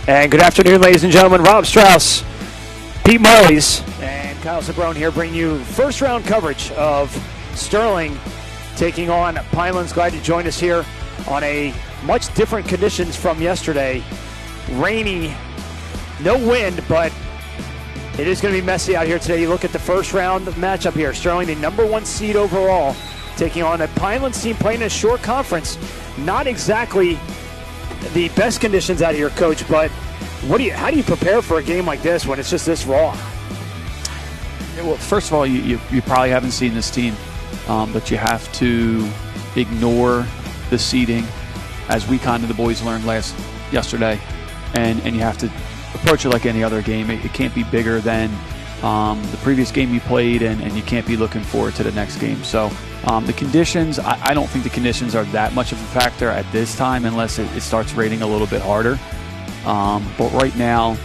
And good afternoon, ladies and gentlemen. Rob Strauss, Pete Marleys, and Kyle Sabrone here bring you first round coverage of Sterling taking on Pinelands. Glad you joined us here on a much different conditions from yesterday. Rainy, no wind, but it is going to be messy out here today. You look at the first round matchup here. Sterling, the #1 seed overall, taking on a Pinelands team playing in a short conference. Not exactly the best conditions out here, Coach, but how do you prepare for a game like this when it's just this raw? Well, first of all, you probably haven't seen this team, but you have to ignore the seeding, as we the boys learned yesterday, and you have to approach it like any other game. It can't be bigger than the previous game you played, and you can't be looking forward to the next game. So the conditions, I don't think the conditions are that much of a factor at this time unless it starts raining a little bit harder. But right now,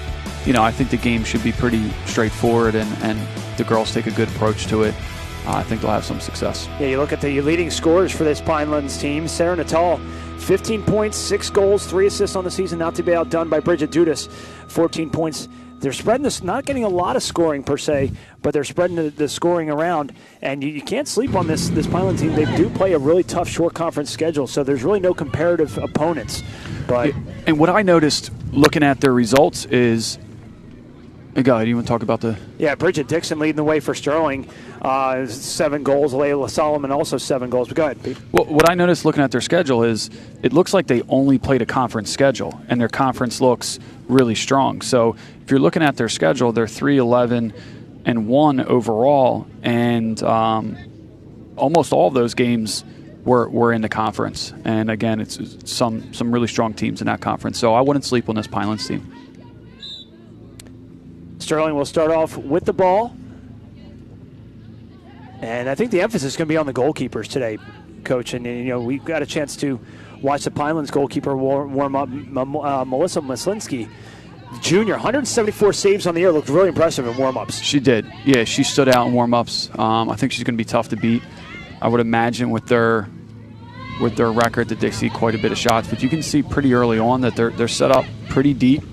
I think the game should be pretty straightforward, and the girls take a good approach to it. I think they'll have some success. Yeah, you look at the leading scorers for this Pinelands team. Sarah Natal, 15 points, 6 goals, 3 assists on the season, not to be outdone by Bridget Dudas, 14 points. They're spreading this, not getting a lot of scoring per se, but they're spreading the scoring around. And you can't sleep on this Pinelands team. They do play a really tough short conference schedule, so there's really no comparative opponents. But and what I noticed looking at their results is, go ahead, you want to talk about the... Yeah, Bridget Dixon leading the way for Sterling, 7 goals. Layla Solomon also 7 goals. But go ahead, Pete. Well, what I noticed looking at their schedule is it looks like they only played a conference schedule, and their conference looks really strong. So if you're looking at their schedule, they're 3-11-1 overall, and almost all of those games were in the conference. And again, it's some really strong teams in that conference. So I wouldn't sleep on this Pinelands team. Sterling will start off with the ball. And I think the emphasis is going to be on the goalkeepers today, Coach. And we've got a chance to watch the Pinelands goalkeeper warm up, Melissa Maslinski. Junior, 174 saves on the year. Looked really impressive in warm-ups. She did. Yeah, she stood out in warm-ups. I think she's going to be tough to beat. I would imagine with their record that they see quite a bit of shots. But you can see pretty early on that they're set up pretty deep,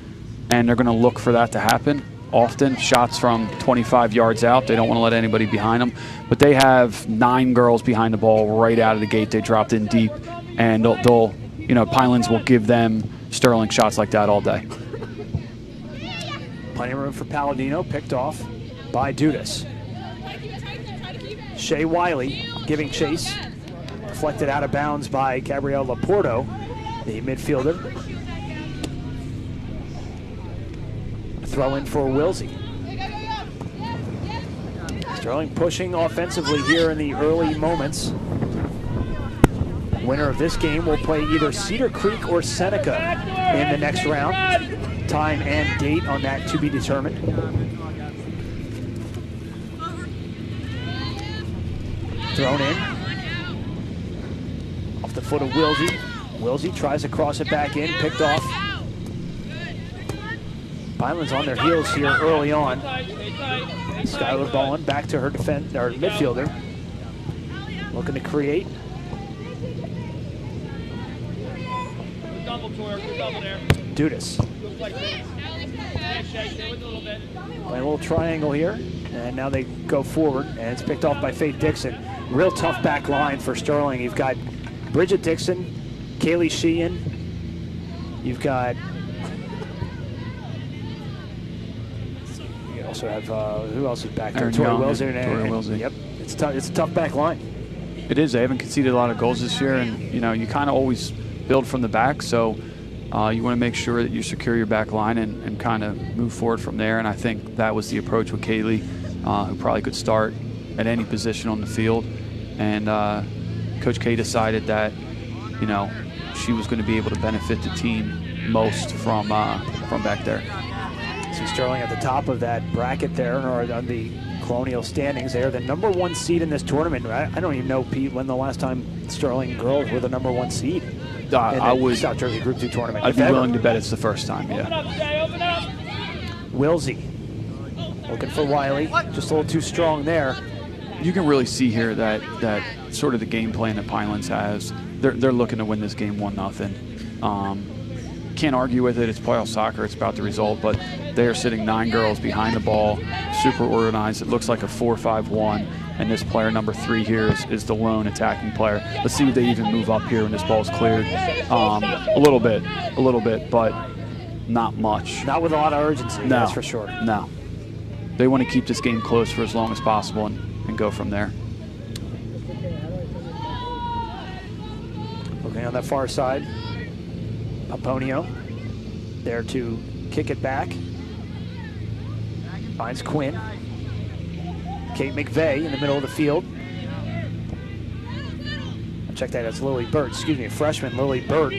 and they're going to look for that to happen. Often shots from 25 yards out. They don't want to let anybody behind them. But they have 9 girls behind the ball right out of the gate. They dropped in deep, and they'll Pinelands will give them Sterling shots like that all day. Plenty of room for Palladino, picked off by Dudas. Shea Wiley giving chase. Deflected out of bounds by Gabrielle Laporto, the midfielder. Throw in for Wilsey. Sterling pushing offensively here in the early moments. Winner of this game will play either Cedar Creek or Seneca in the next round. Time and date on that to be determined. Thrown in. Off the foot of Wilsey. Wilsey tries to cross it back in, picked off. Pinelands on their heels here early on. Skylar Bowen back to her midfielder. Looking to create. Dudas. Playing a little triangle here, and now they go forward, and it's picked off by Faith Dixon. Real tough back line for Sterling. You've got Bridget Dixon, Kaylee Sheehan. You've got... You also have, who else is back there? Tori Wilson. Yep, it's a tough back line. It is. They haven't conceded a lot of goals this year, and you kind of always build from the back, so you want to make sure that you secure your back line and kind of move forward from there. And I think that was the approach with Kaylee, who probably could start at any position on the field. And Coach K decided that she was going to be able to benefit the team most from back there. So Sterling at the top of that bracket there, or on the Colonial standings there, the #1 seed in this tournament. I don't even know, Pete, when the last time Sterling girls were the #1 seed in the South Jersey Group 2 tournament. I'd be willing to bet it's the first time, yeah. Wilsey looking for Wiley, just a little too strong there. You can really see here that sort of the game plan that Pinelands has. They're looking to win this game 1-0. can't argue with it. It's playoff soccer. It's about the result. But they are sitting 9 girls behind the ball, super organized. It looks like a 4-5-1. And this player number 3 here is the lone attacking player. Let's see if they even move up here when this ball is cleared. A little bit, but not much. Not with a lot of urgency, no, that's for sure. No. They want to keep this game close for as long as possible and go from there. Looking on that far side, Pomponio there to kick it back. Finds Quinn. Kate McVeigh in the middle of the field. Check that, that's Lily Burt, freshman Lily Burt.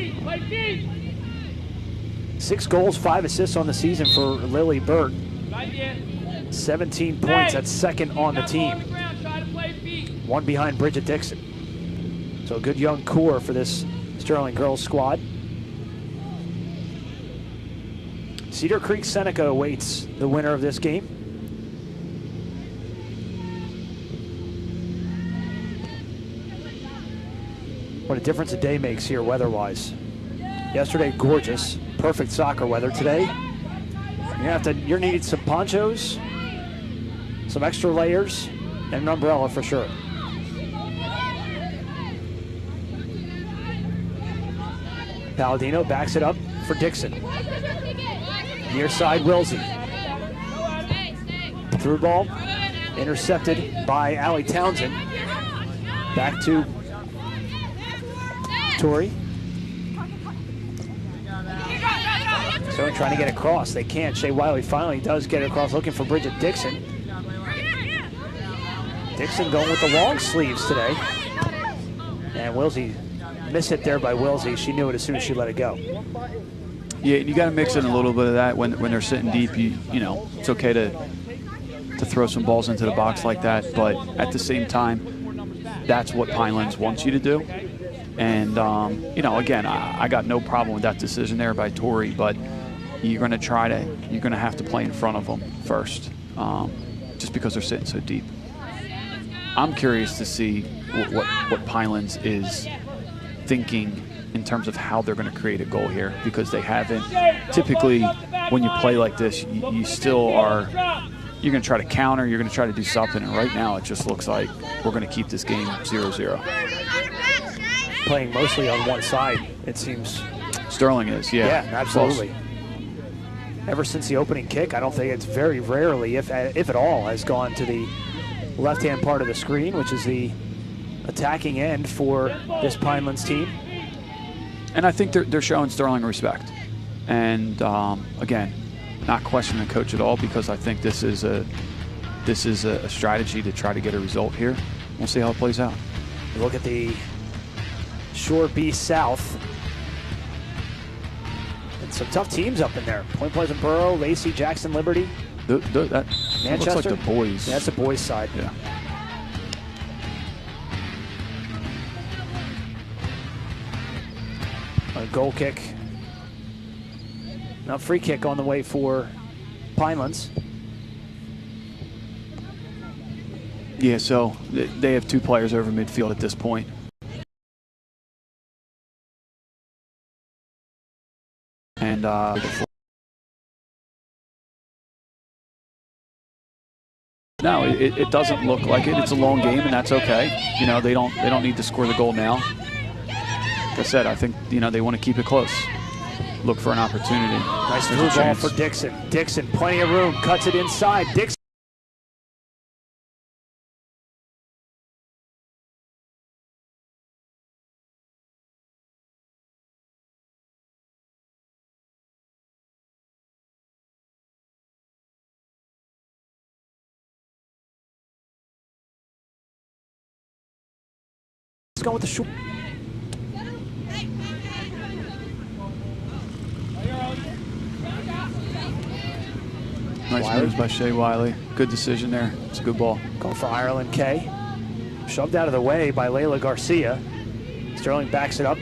6 goals, 5 assists on the season for Lily Burt. 17 points, that's second on the team. 1 behind Bridget Dixon. So a good young core for this Sterling girls squad. Cedar Creek Seneca awaits the winner of this game. What a difference a day makes here weather-wise. Yesterday, gorgeous, perfect soccer weather. Today, you're needing some ponchos, some extra layers, and an umbrella for sure. Palladino backs it up for Dixon. Near side, Wilsey. Through ball, intercepted by Allie Townsend. Back to Tori. So trying to get across. They can't. Shea Wiley finally does get across, looking for Bridget Dixon. Dixon going with the long sleeves today. And Wilsey, miss-hit there by Wilsey. She knew it as soon as she let it go. Yeah, you got to mix in a little bit of that when they're sitting deep. You know, it's okay to throw some balls into the box like that, but at the same time, that's what Pinelands wants you to do. And you know, again, I got no problem with that decision there by Tori, but you're going to have to play in front of them first, just because they're sitting so deep. I'm curious to see what Pinelands is thinking in terms of how they're going to create a goal here, because they haven't. Typically, when you play like this, you still are. You're going to try to counter. You're going to try to do something, and right now it just looks like we're going to keep this game 0-0. Playing mostly on one side, it seems. Sterling is, yeah. Yeah, absolutely. Close. Ever since the opening kick, I don't think it's very rarely, if at all, has gone to the left-hand part of the screen, which is the attacking end for this Pinelands team. And I think they're showing Sterling respect. And again, not questioning the coach at all, because I think this is a strategy to try to get a result here. We'll see how it plays out. Look at the Shore B South. And some tough teams up in there. Point Pleasant Borough, Lacey, Jackson, Liberty. That Manchester. looks like the boys. Yeah, that's the boys' side. Yeah. A goal kick. Now free kick on the way for Pinelands. Yeah, so they have 2 players over midfield at this point. And no, it doesn't look like it. It's a long game, and that's okay. You know, they don't need to score the goal now. Like I said, I think, you know, they want to keep it close. Look for an opportunity. Nice through ball for Dixon. Dixon, plenty of room, cuts it inside. Dixon. Let's go with the shoot. Nice moves by Shea Wiley. Good decision there. It's a good ball. Going for Ireland K. Shoved out of the way by Layla Garcia. Sterling backs it up.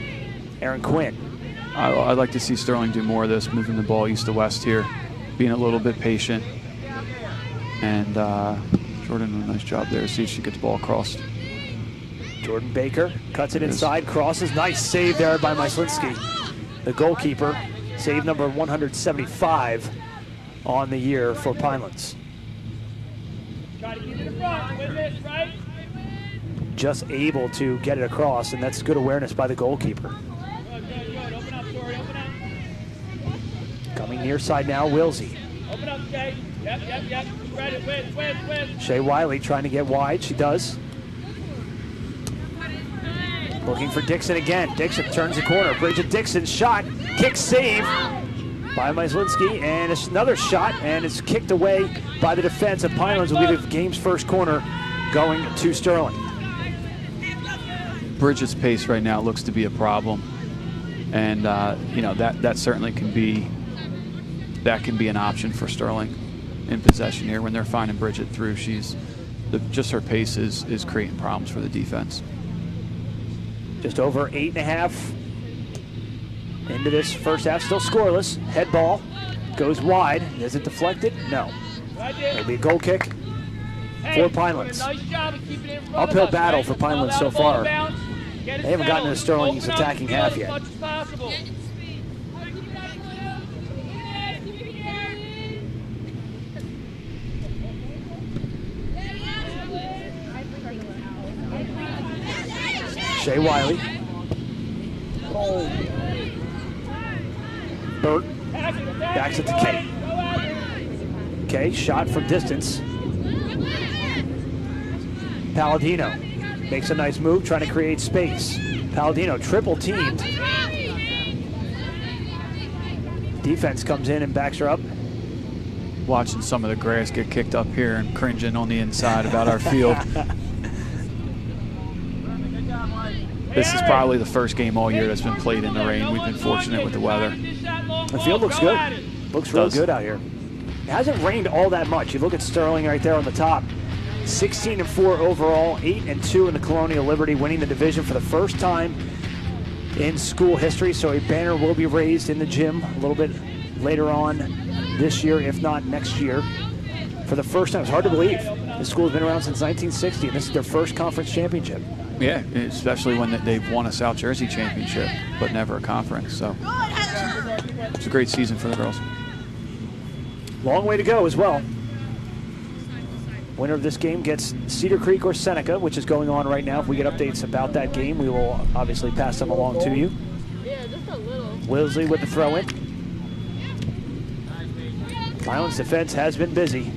Aaron Quinn. I'd like to see Sterling do more of this, moving the ball east to west here, being a little bit patient. And Jordan did a nice job there. See if she gets the ball across. Jordan Baker cuts it inside, crosses. Nice save there by Myslinski, the goalkeeper. Save number 175 on the year for Pinelands. Try to keep it in front. Win this, right? Just able to get it across, and that's good awareness by the goalkeeper. Good. Open up, Tori. Open up. Coming near side now, Wilsey. Open up, Shay. Yep. Spread it. Win. Shea Wiley trying to get wide. She does. Looking for Dixon again. Dixon turns the corner. Bridget Dixon shot. Kick save by Myslinski. And it's another shot, and it's kicked away by the defense of Pinelands. Will be the game's first corner going to Sterling. Bridget's pace right now looks to be a problem. And, that certainly can be an option for Sterling in possession here when they're finding Bridget through. Just her pace is creating problems for the defense. Just over 8.5 into this first half, still scoreless. Head ball goes wide. Is it deflected? No. It'll be a goal kick for Pinelands. Uphill battle for Pinelands so far. They haven't gotten into Sterling's attacking half yet. Shea Wiley. Burt backs it to Kay. Kay shot from distance. Palladino makes a nice move, trying to create space. Palladino triple teamed. Defense comes in and backs her up. Watching some of the grass get kicked up here and cringing on the inside about our field. This is probably the first game all year that's been played in the rain. We've been fortunate with the weather. The field looks good. Looks real good out here. It hasn't rained all that much. You look at Sterling right there on the top. 16-4 overall, 8-2 in the Colonial Liberty, winning the division for the first time in school history. So a banner will be raised in the gym a little bit later on this year, if not next year. For the first time, it's hard to believe. This school has been around since 1960, and this is their first conference championship. Yeah, especially when they've won a South Jersey championship, but never a conference. So it's a great season for the girls. Long way to go as well. Winner of this game gets Cedar Creek or Seneca, which is going on right now. If we get updates about that game, we will obviously pass them along to you. Yeah, just a little. Wilsley with the throw-in. Pinelands defense has been busy.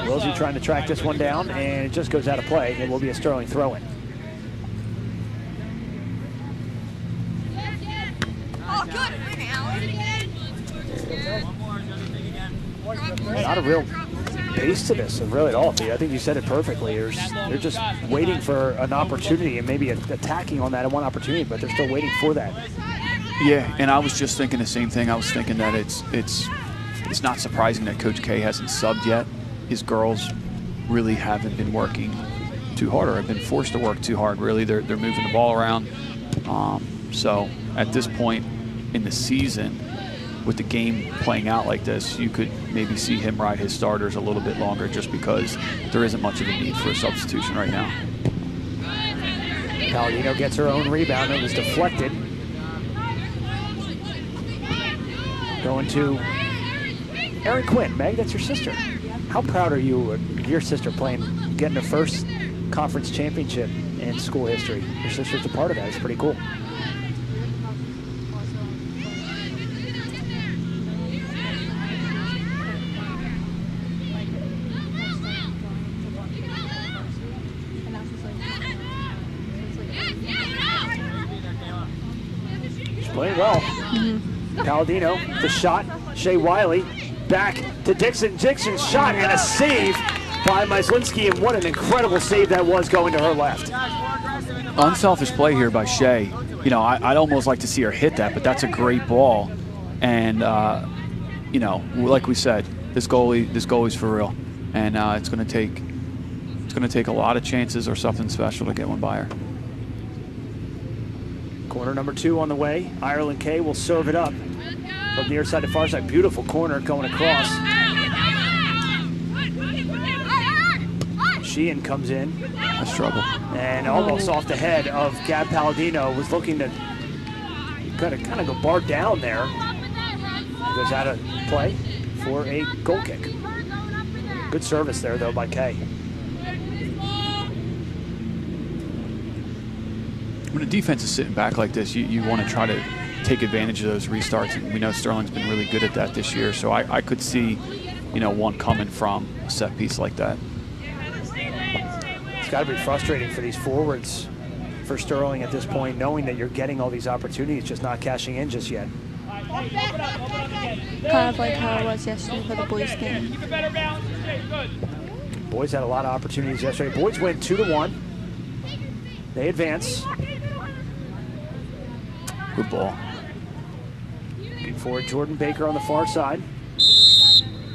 Wilsey trying to track this one down, and it just goes out of play. It will be a Sterling throw-in. Not a real pace to this, really at all. I think you said it perfectly. They're just waiting for an opportunity and maybe attacking on that one opportunity, but they're still waiting for that. Yeah, and I was just thinking the same thing. I was thinking that it's not surprising that Coach K hasn't subbed yet. His girls really haven't been working too hard, or have been forced to work too hard, really. They're moving the ball around. So at this point in the season, with the game playing out like this, you could maybe see him ride his starters a little bit longer, just because there isn't much of a need for a substitution right now. Palladino gets her own rebound. It was deflected. Going to Erin Quinn. Meg, that's your sister. How proud are you of your sister getting her first conference championship in school history? Your sister's a part of that. It's pretty cool. She's playing well. Palladino, the shot. Shea Wiley back to Dixon. Dixon's shot and a save by Myslinski, and what an incredible save that was going to her left. Unselfish play here by Shea. You know, I'd almost like to see her hit that, but that's a great ball. And, you know, like we said, this goalie's for real. And it's going to take a lot of chances or something special to get one by her. Corner number 2 on the way. Ireland K will serve it up from near side to far side. Beautiful corner going across. Sheehan comes in. Nice trouble. And almost off the head of Gab Palladino. Was looking to kind of go bar down there. Goes out of play for a goal kick. Good service there, though, by Kay. When a defense is sitting back like this, you want to try to take advantage of those restarts. And we know Sterling's been really good at that this year, so I could see, you know, one coming from a set piece like that. It's got to be frustrating for these forwards for Sterling at this point, knowing that you're getting all these opportunities, just not cashing in just yet. Kind of like how it was yesterday for the boys game. Boys had a lot of opportunities yesterday. Boys win 2-1. They advance. Good ball. For Jordan Baker on the far side.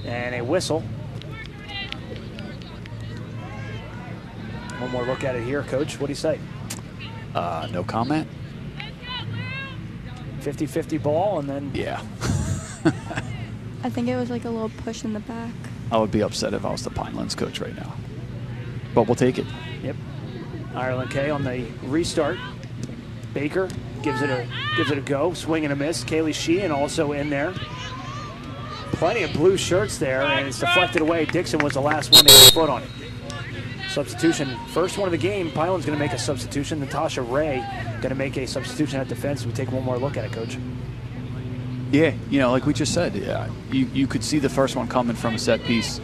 And a whistle. One more look at it here, Coach. What do you say? No comment. 50-50 ball, and then... Yeah. I think it was like a little push in the back. I would be upset if I was the Pinelands coach right now. But we'll take it. Yep. Ireland K on the restart. Baker gives it a go. Swing and a miss. Kaylee Sheehan also in there. Plenty of blue shirts there, and it's deflected away. Dixon was the last one to get a foot on it. Substitution, first one of the game. Pineland's going to make a substitution. Natasha Ray going to make a substitution at defense. We take one more look at it, Coach. Yeah, you know, like we just said, you could see the first one coming from a set piece.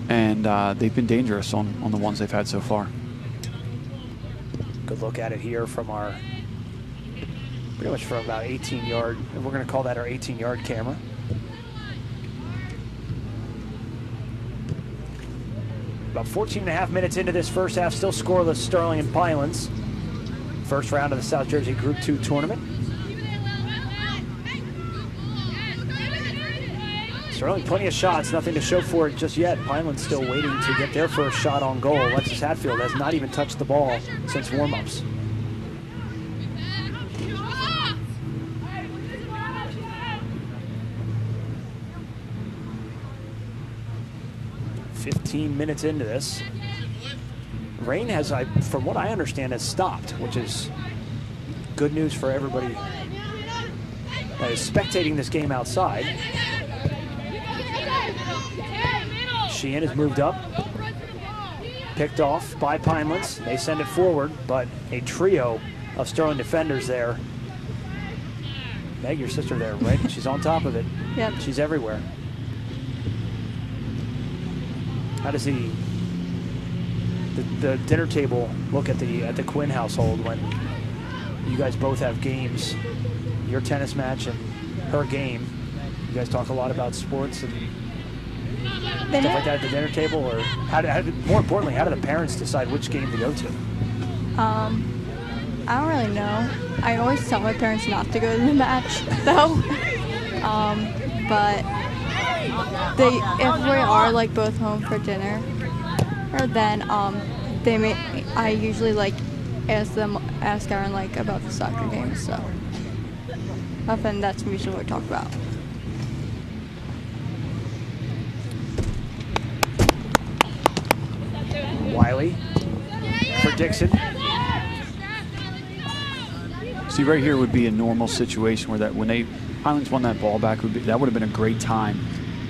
And they've been dangerous on the ones they've had so far. Good look at it here from our, pretty much from about 18-yard. We're going to call that our 18-yard camera. About 14.5 minutes into this first half, still scoreless, Sterling and Pinelands. First round of the South Jersey Group 2 tournament. Sterling, plenty of shots, nothing to show for it just yet. Pineland's still waiting to get their first shot on goal. Alexis Hatfield has not even touched the ball since warm-ups. Minutes into this. Rain has, from what I understand, has stopped, which is good news for everybody that is spectating this game outside. Sheehan has moved up, picked off by Pinelands. They send it forward, but a trio of Sterling defenders there. Meg, your sister there, right? She's on top of it. Yep. She's everywhere. How does the dinner table look at the Quinn household when you guys both have games? Your tennis match and her game. You guys talk a lot about sports and stuff like that at the dinner table, or more importantly, how do the parents decide which game to go to? I don't really know. I always tell my parents not to go to the match, though. But if we are like both home for dinner, then I usually like ask Aaron like about the soccer game. So often that's usually what we talk about. Wiley for Dixon. See, right here would be a normal situation where when Pinelands won that ball back, that would have been a great time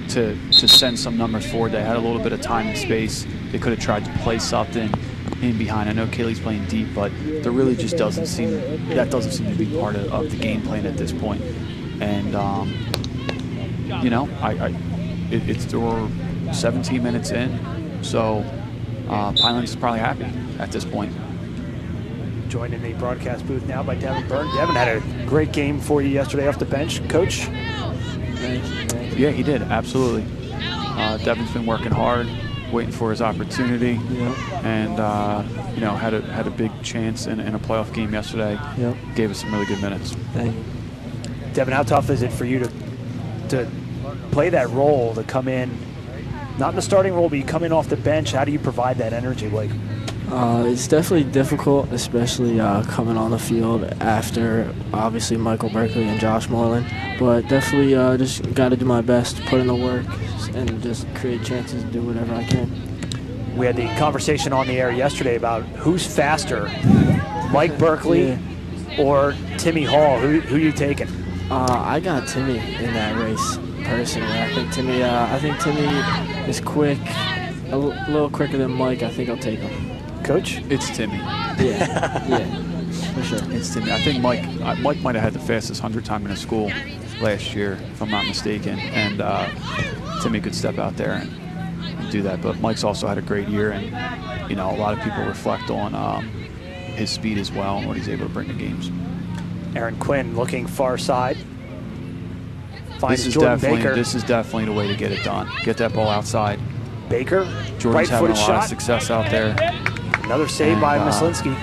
to send some numbers forward. They had a little bit of time and space. They could have tried to play something in behind. I know Kaylee's playing deep, but there really just doesn't seem to be part of the game plan at this point. And you know, we're 17 minutes in, so Pinelands is probably happy at this point. Joined in the broadcast booth now by Devin Byrne. Devin had a great game for you yesterday off the bench, Coach. Yeah, he did, absolutely. Devin's been working hard, waiting for his opportunity, and you know, had a big chance in a playoff game yesterday. Gave us some really good minutes. Thank you. Devin, how tough is it for you to play that role, to come in, not in the starting role, but you come in off the bench? How do you provide that energy, Blake? It's definitely difficult, especially coming on the field after, obviously, Michael Berkeley and Josh Moreland. But definitely just got to do my best, put in the work, and just create chances to do whatever I can. We had the conversation on the air yesterday about who's faster, Mike Berkeley or Timmy Hall. Who you taking? I got Timmy in that race personally. I think Timmy is quick, a little quicker than Mike. I think I'll take him. Coach? It's Timmy. Yeah, for sure. It's Timmy. I think Mike might have had the fastest 100 time in his school last year, if I'm not mistaken. And Timmy could step out there and do that. But Mike's also had a great year, and a lot of people reflect on his speed as well and what he's able to bring to games. Aaron Quinn looking far side. This is definitely the way to get it done. Get that ball outside. Baker, Jordan's having a lot shot. of success out there. Another save by Mislinski.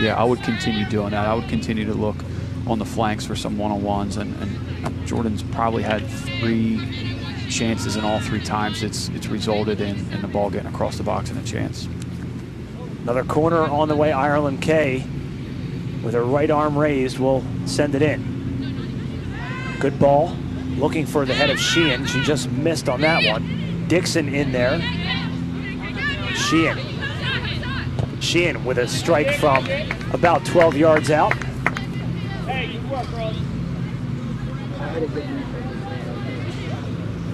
Yeah, I would continue doing that. I would continue to look on the flanks for some one-on-ones, and Jordan's probably had 3 chances, and all 3 times it's resulted in the ball getting across the box and a chance. Another corner on the way. Ireland Kay, with her right arm raised, will send it in. Good ball. Looking for the head of Sheehan. She just missed on that one. Dixon in there. Sheehan with a strike from about 12 yards out. Hey, you work, girls.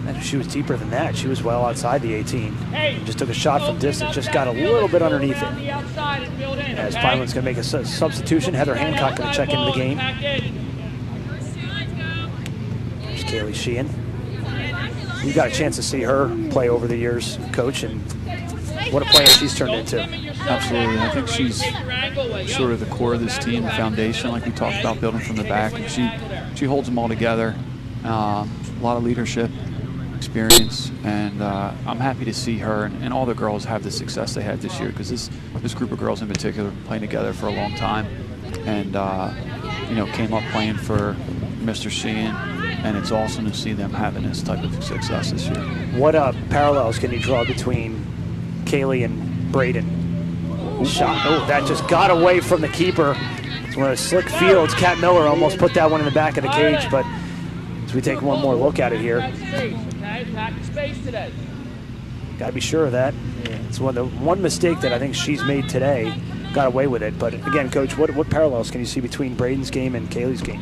And she was deeper than that. She was well outside the 18. Just took a shot from distance. Just got a little bit underneath it. As Pinelands going to make a substitution. Heather Hancock going to check into the game. There's Kaylee Sheehan. You got a chance to see her play over the years, Coach, and what a player she's turned into. Absolutely. I think she's sort of the core of this team, the foundation, like we talked about, building from the back. And she holds them all together. A lot of leadership, experience, and I'm happy to see her and all the girls have the success they had this year, because this group of girls in particular have been playing together for a long time, and came up playing for Mr. Sheehan, and it's awesome to see them having this type of success this year. What parallels can you draw between Kaylee and Braden? Shot. Oh, that just got away from the keeper. It's one of the slick fields. Kat Miller almost put that one in the back of the cage, but as we take one more look at it here, got to be sure of that. It's one mistake that I think she's made today. Got away with it, but again, Coach, what parallels can you see between Braden's game and Kaylee's game?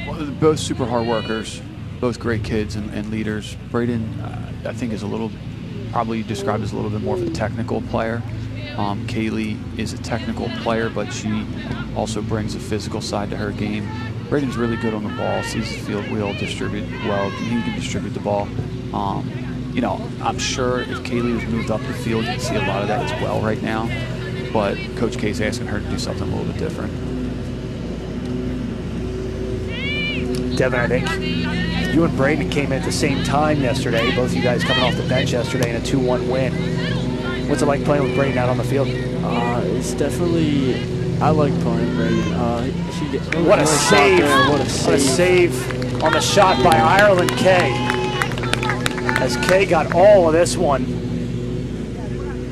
Well, they're both super hard workers, both great kids and leaders. Braden, I think, is probably described as a little bit more of a technical player. Kaylee is a technical player, but she also brings a physical side to her game. Braden's really good on the ball, sees the field wheel, distribute well. He can distribute the ball. I'm sure if Kaylee was moved up the field, you'd see a lot of that as well right now. But Coach K's asking her to do something a little bit different. Devin, I think you and Braden came in at the same time yesterday. Both of you guys coming off the bench yesterday in a 2-1 win. What's it like playing with Braden out on the field? It's definitely, I like playing Braden. What a save. What a save on the shot by Ireland Kay. As Kay got all of this one.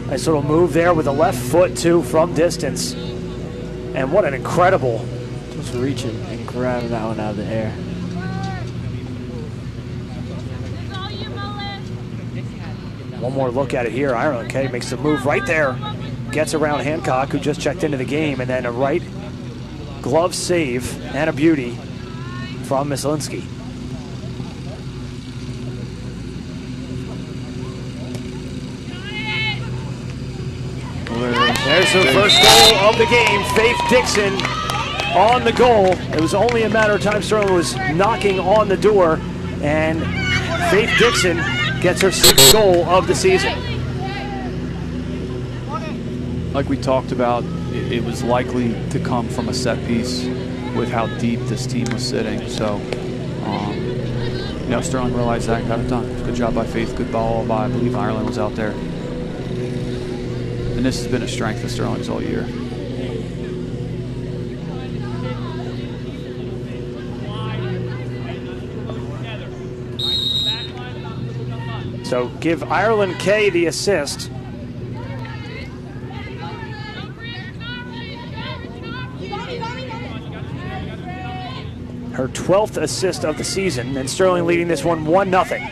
Nice little move there with the left foot, too, from distance. And what an incredible. Just reaching and grabbing that one out of the air. One more look at it here. Ireland Kay makes the move right there. Gets around Hancock, who just checked into the game, and then a right glove save and a beauty from Mislinski. There's the first goal of the game. Faith Dixon on the goal. It was only a matter of time. Sterling was knocking on the door, and Faith Dixon gets her 6th goal of the season. Like we talked about, it was likely to come from a set piece with how deep this team was sitting. So, Sterling realized that and got it done. Good job by Faith. Good ball by, I believe Ireland was out there. And this has been a strength of Sterling's all year. So give Ireland Kay the assist. Her 12th assist of the season, and Sterling leading this one 1-0.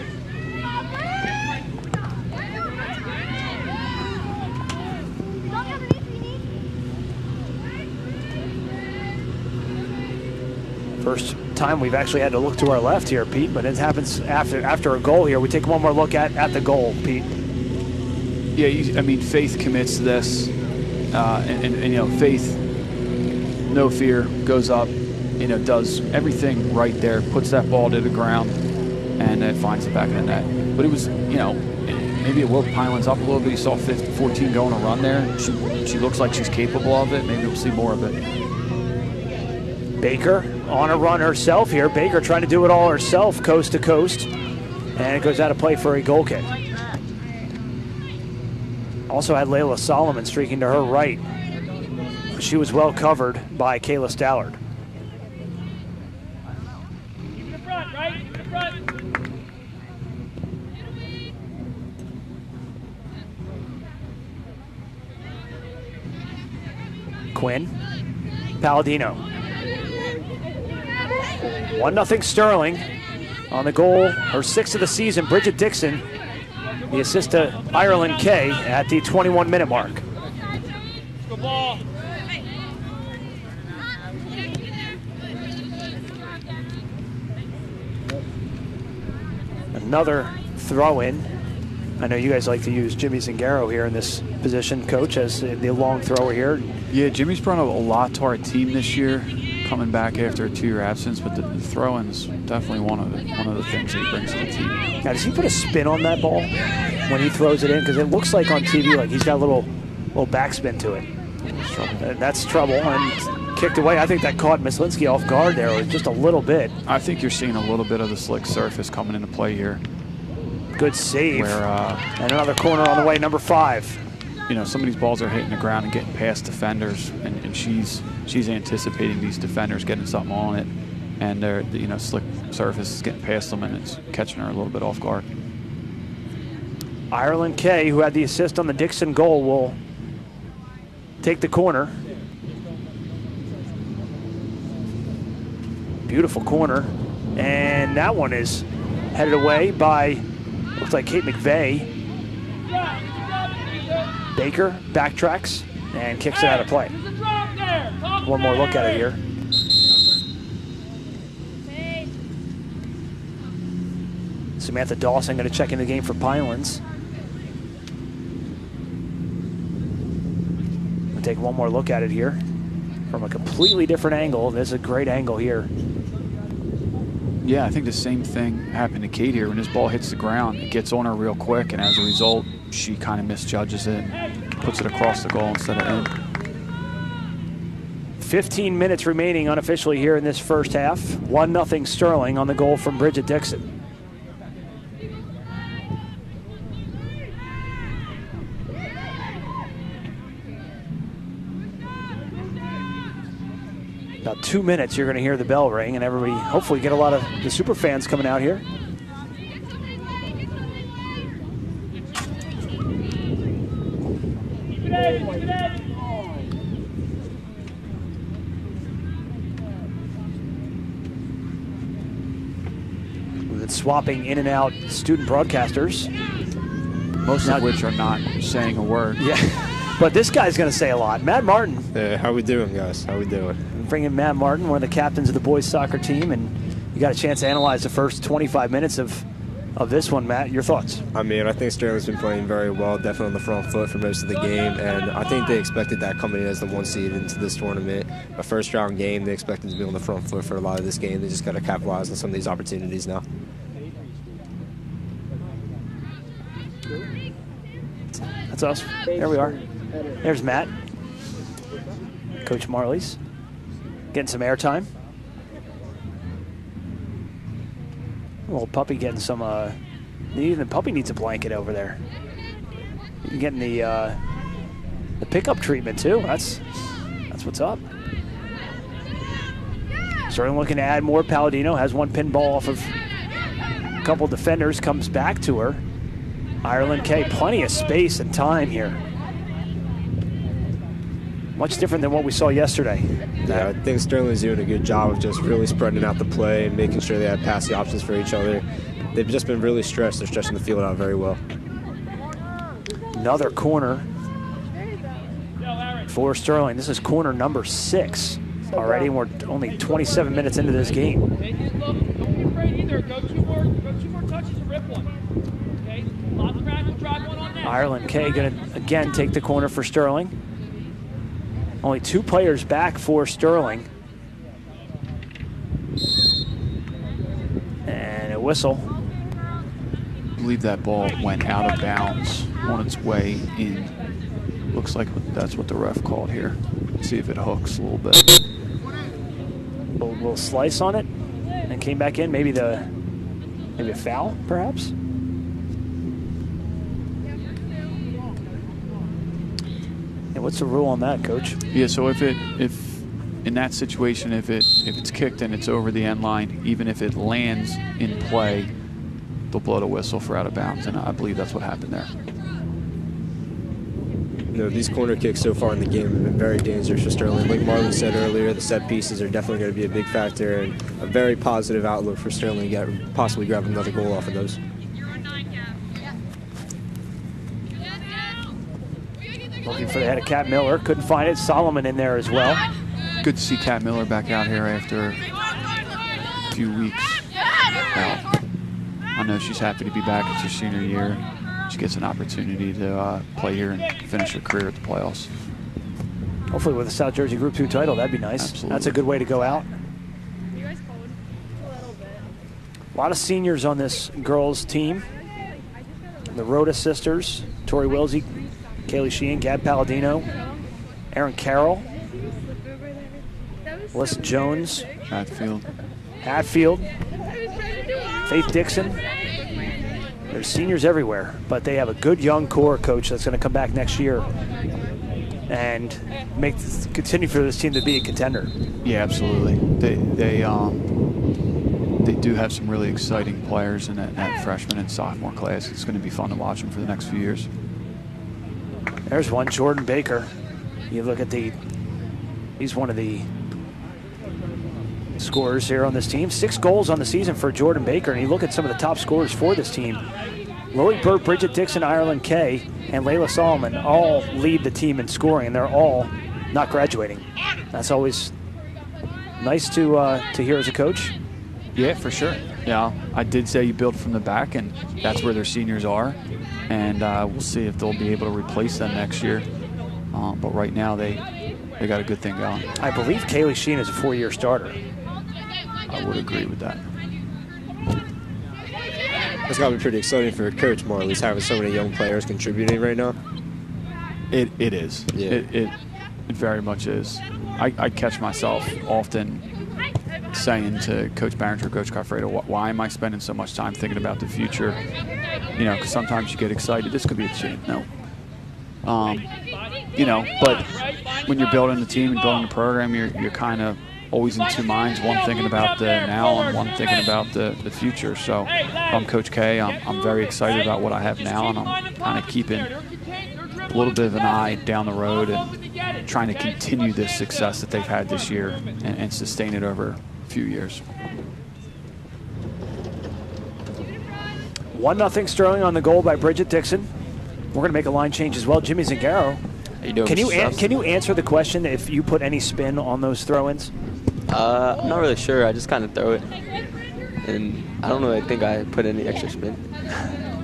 First time we've actually had to look to our left here, Pete, but it happens after a goal here. We take one more look at the goal, Pete. Yeah, I mean, Faith commits to this, and Faith, no fear, goes up, does everything right there, puts that ball to the ground, and then finds the back of the net. But it was, maybe it woke Pinelands up a little bit. You saw 14 going a run there. She looks like she's capable of it. Maybe we'll see more of it. Baker on a run herself here. Baker trying to do it all herself, coast to coast. And it goes out of play for a goal kick. Also had Layla Solomon streaking to her right. She was well covered by Kayla Stallard. Keep in the front, right? Keep in the front. Quinn. Palladino. 1-0 Sterling. On the goal, her 6th of the season, Bridget Dixon. The assist to Ireland Kay at the 21-minute mark. Good ball. Another throw-in. I know you guys like to use Jimmy Zingaro here in this position, Coach, as the long thrower here. Yeah, Jimmy's brought a lot to our team this year, coming back after a 2-year absence, but the throw-in's definitely one of the things that he brings to the team. Now, does he put a spin on that ball when he throws it in? Because it looks like on TV like he's got a little backspin to it. That's trouble, and kicked away. I think that caught Mislinski off guard there, just a little bit. I think you're seeing a little bit of the slick surface coming into play here. Good save. Where, and another corner on the way, number 5. Some of these balls are hitting the ground and getting past defenders, and she's anticipating these defenders getting something on it, and they're, slick surface is getting past them, and it's catching her a little bit off guard. Ireland Kay, who had the assist on the Dixon goal, will take the corner. Beautiful corner, and that one is headed away by, looks like Kate McVeigh. Baker backtracks and kicks it out of play. One more look at it here. Samantha Dawson going to check in the game for Pinelands. We'll take one more look at it here from a completely different angle. There's a great angle here. Yeah, I think the same thing happened to Kate here. When this ball hits the ground, it gets on her real quick, and as a result, she kind of misjudges it and puts it across the goal instead of in. 15 minutes remaining unofficially here in this first half. 1-0 Sterling on the goal from Bridget Dixon. About 2 minutes, you're going to hear the bell ring, and everybody hopefully get a lot of the super fans coming out here. We've been swapping in and out student broadcasters. Most of which are not saying a word. Yeah, but this guy's going to say a lot. Matt Martin. How we doing, guys? How we doing? Bringing Matt Martin, one of the captains of the boys soccer team, and you got a chance to analyze the first 25 minutes of this one, Matt. Your thoughts? I mean, I think Sterling's been playing very well, definitely on the front foot for most of the game, and I think they expected that coming in as the 1 seed into this tournament. A first-round game, they expected to be on the front foot for a lot of this game. They just got to capitalize on some of these opportunities now. That's us. There we are. There's Matt. Coach Marley's getting some airtime. Little puppy getting some, even the puppy needs a blanket over there. You're getting the pickup treatment too. That's what's up. Starting looking to add more. Palladino has one pinball off of a couple defenders, comes back to her. Ireland Kay, plenty of space and time here. Much different than what we saw yesterday. Yeah, I think Sterling's doing a good job of just really spreading out the play and making sure they have passing options for each other. They've just been really stressed. They're stretching the field out very well. Another corner for Sterling. This is corner number 6. already, and we're only 27 minutes into this game. Okay, just look. Don't be afraid either. Go two more touches and rip one. Okay, lob the back, we'll drive one on that. Ireland K going to again take the corner for Sterling. Only 2 players back for Sterling. And a whistle. I believe that ball went out of bounds on its way in. Looks like that's what the ref called here. See if it hooks a little bit. A little slice on it and came back in. Maybe a foul, perhaps? And what's the rule on that, Coach? Yeah, so if in that situation, if it's kicked and it's over the end line, even if it lands in play, they'll blow the whistle for out of bounds, and I believe that's what happened there. You know, these corner kicks so far in the game have been very dangerous for Sterling. Like Marlon said earlier, the set pieces are definitely going to be a big factor, and a very positive outlook for Sterling to possibly grab another goal off of those. Looking for the head of Cat Miller. Couldn't find it. Solomon in there as well. Good to see Cat Miller back out here after a few weeks out. I know she's happy to be back. It's her senior year. She gets an opportunity to play here and finish her career at the playoffs. Hopefully with a South Jersey Group 2 title, that'd be nice. Absolutely. That's a good way to go out. A lot of seniors on this girls' team. The Rhoda sisters, Tori Wilsey, Kaylee Sheehan, Gab Palladino, Erin Carroll, Melissa Jones, Hatfield, Faith Dixon. There's seniors everywhere, but they have a good young core, Coach, that's going to come back next year and continue for this team to be a contender. Yeah, absolutely. They do have some really exciting players in that freshman and sophomore class. It's going to be fun to watch them for the next few years. There's one, Jordan Baker. You look at he's one of the scorers here on this team. 6 goals on the season for Jordan Baker, and you look at some of the top scorers for this team. Lily Burt, Bridget Dixon, Ireland Kay, and Layla Solomon all lead the team in scoring, and they're all not graduating. That's always nice to hear as a coach. Yeah, for sure. Yeah, I did say you build from the back, and that's where their seniors are. And we'll see if they'll be able to replace them next year. But right now, they got a good thing going. I believe Kaylee Sheen is a 4-year starter. I would agree with that. It's got to be pretty exciting for Coach Marley's having so many young players contributing right now. It is. Yeah. It very much is. I catch myself often saying to Coach Barringer, Coach Carfredo, why am I spending so much time thinking about the future? You know, because sometimes you get excited. This could be a chance. No. You know, but when you're building the team and building the program, you're kind of always in 2 minds, one thinking about the now and one thinking about the future. So I'm Coach K. I'm very excited about what I have now, and I'm kind of keeping a little bit of an eye down the road and trying to continue this success that they've had this year and sustain it over a few years. 1-0 Sterling on the goal by Bridget Dixon. We're going to make a line change as well. Jimmy Zingaro. How you doing, can you answer the question if you put any spin on those throw-ins? I'm not really sure. I just kind of throw it, and I don't really think I put any extra spin.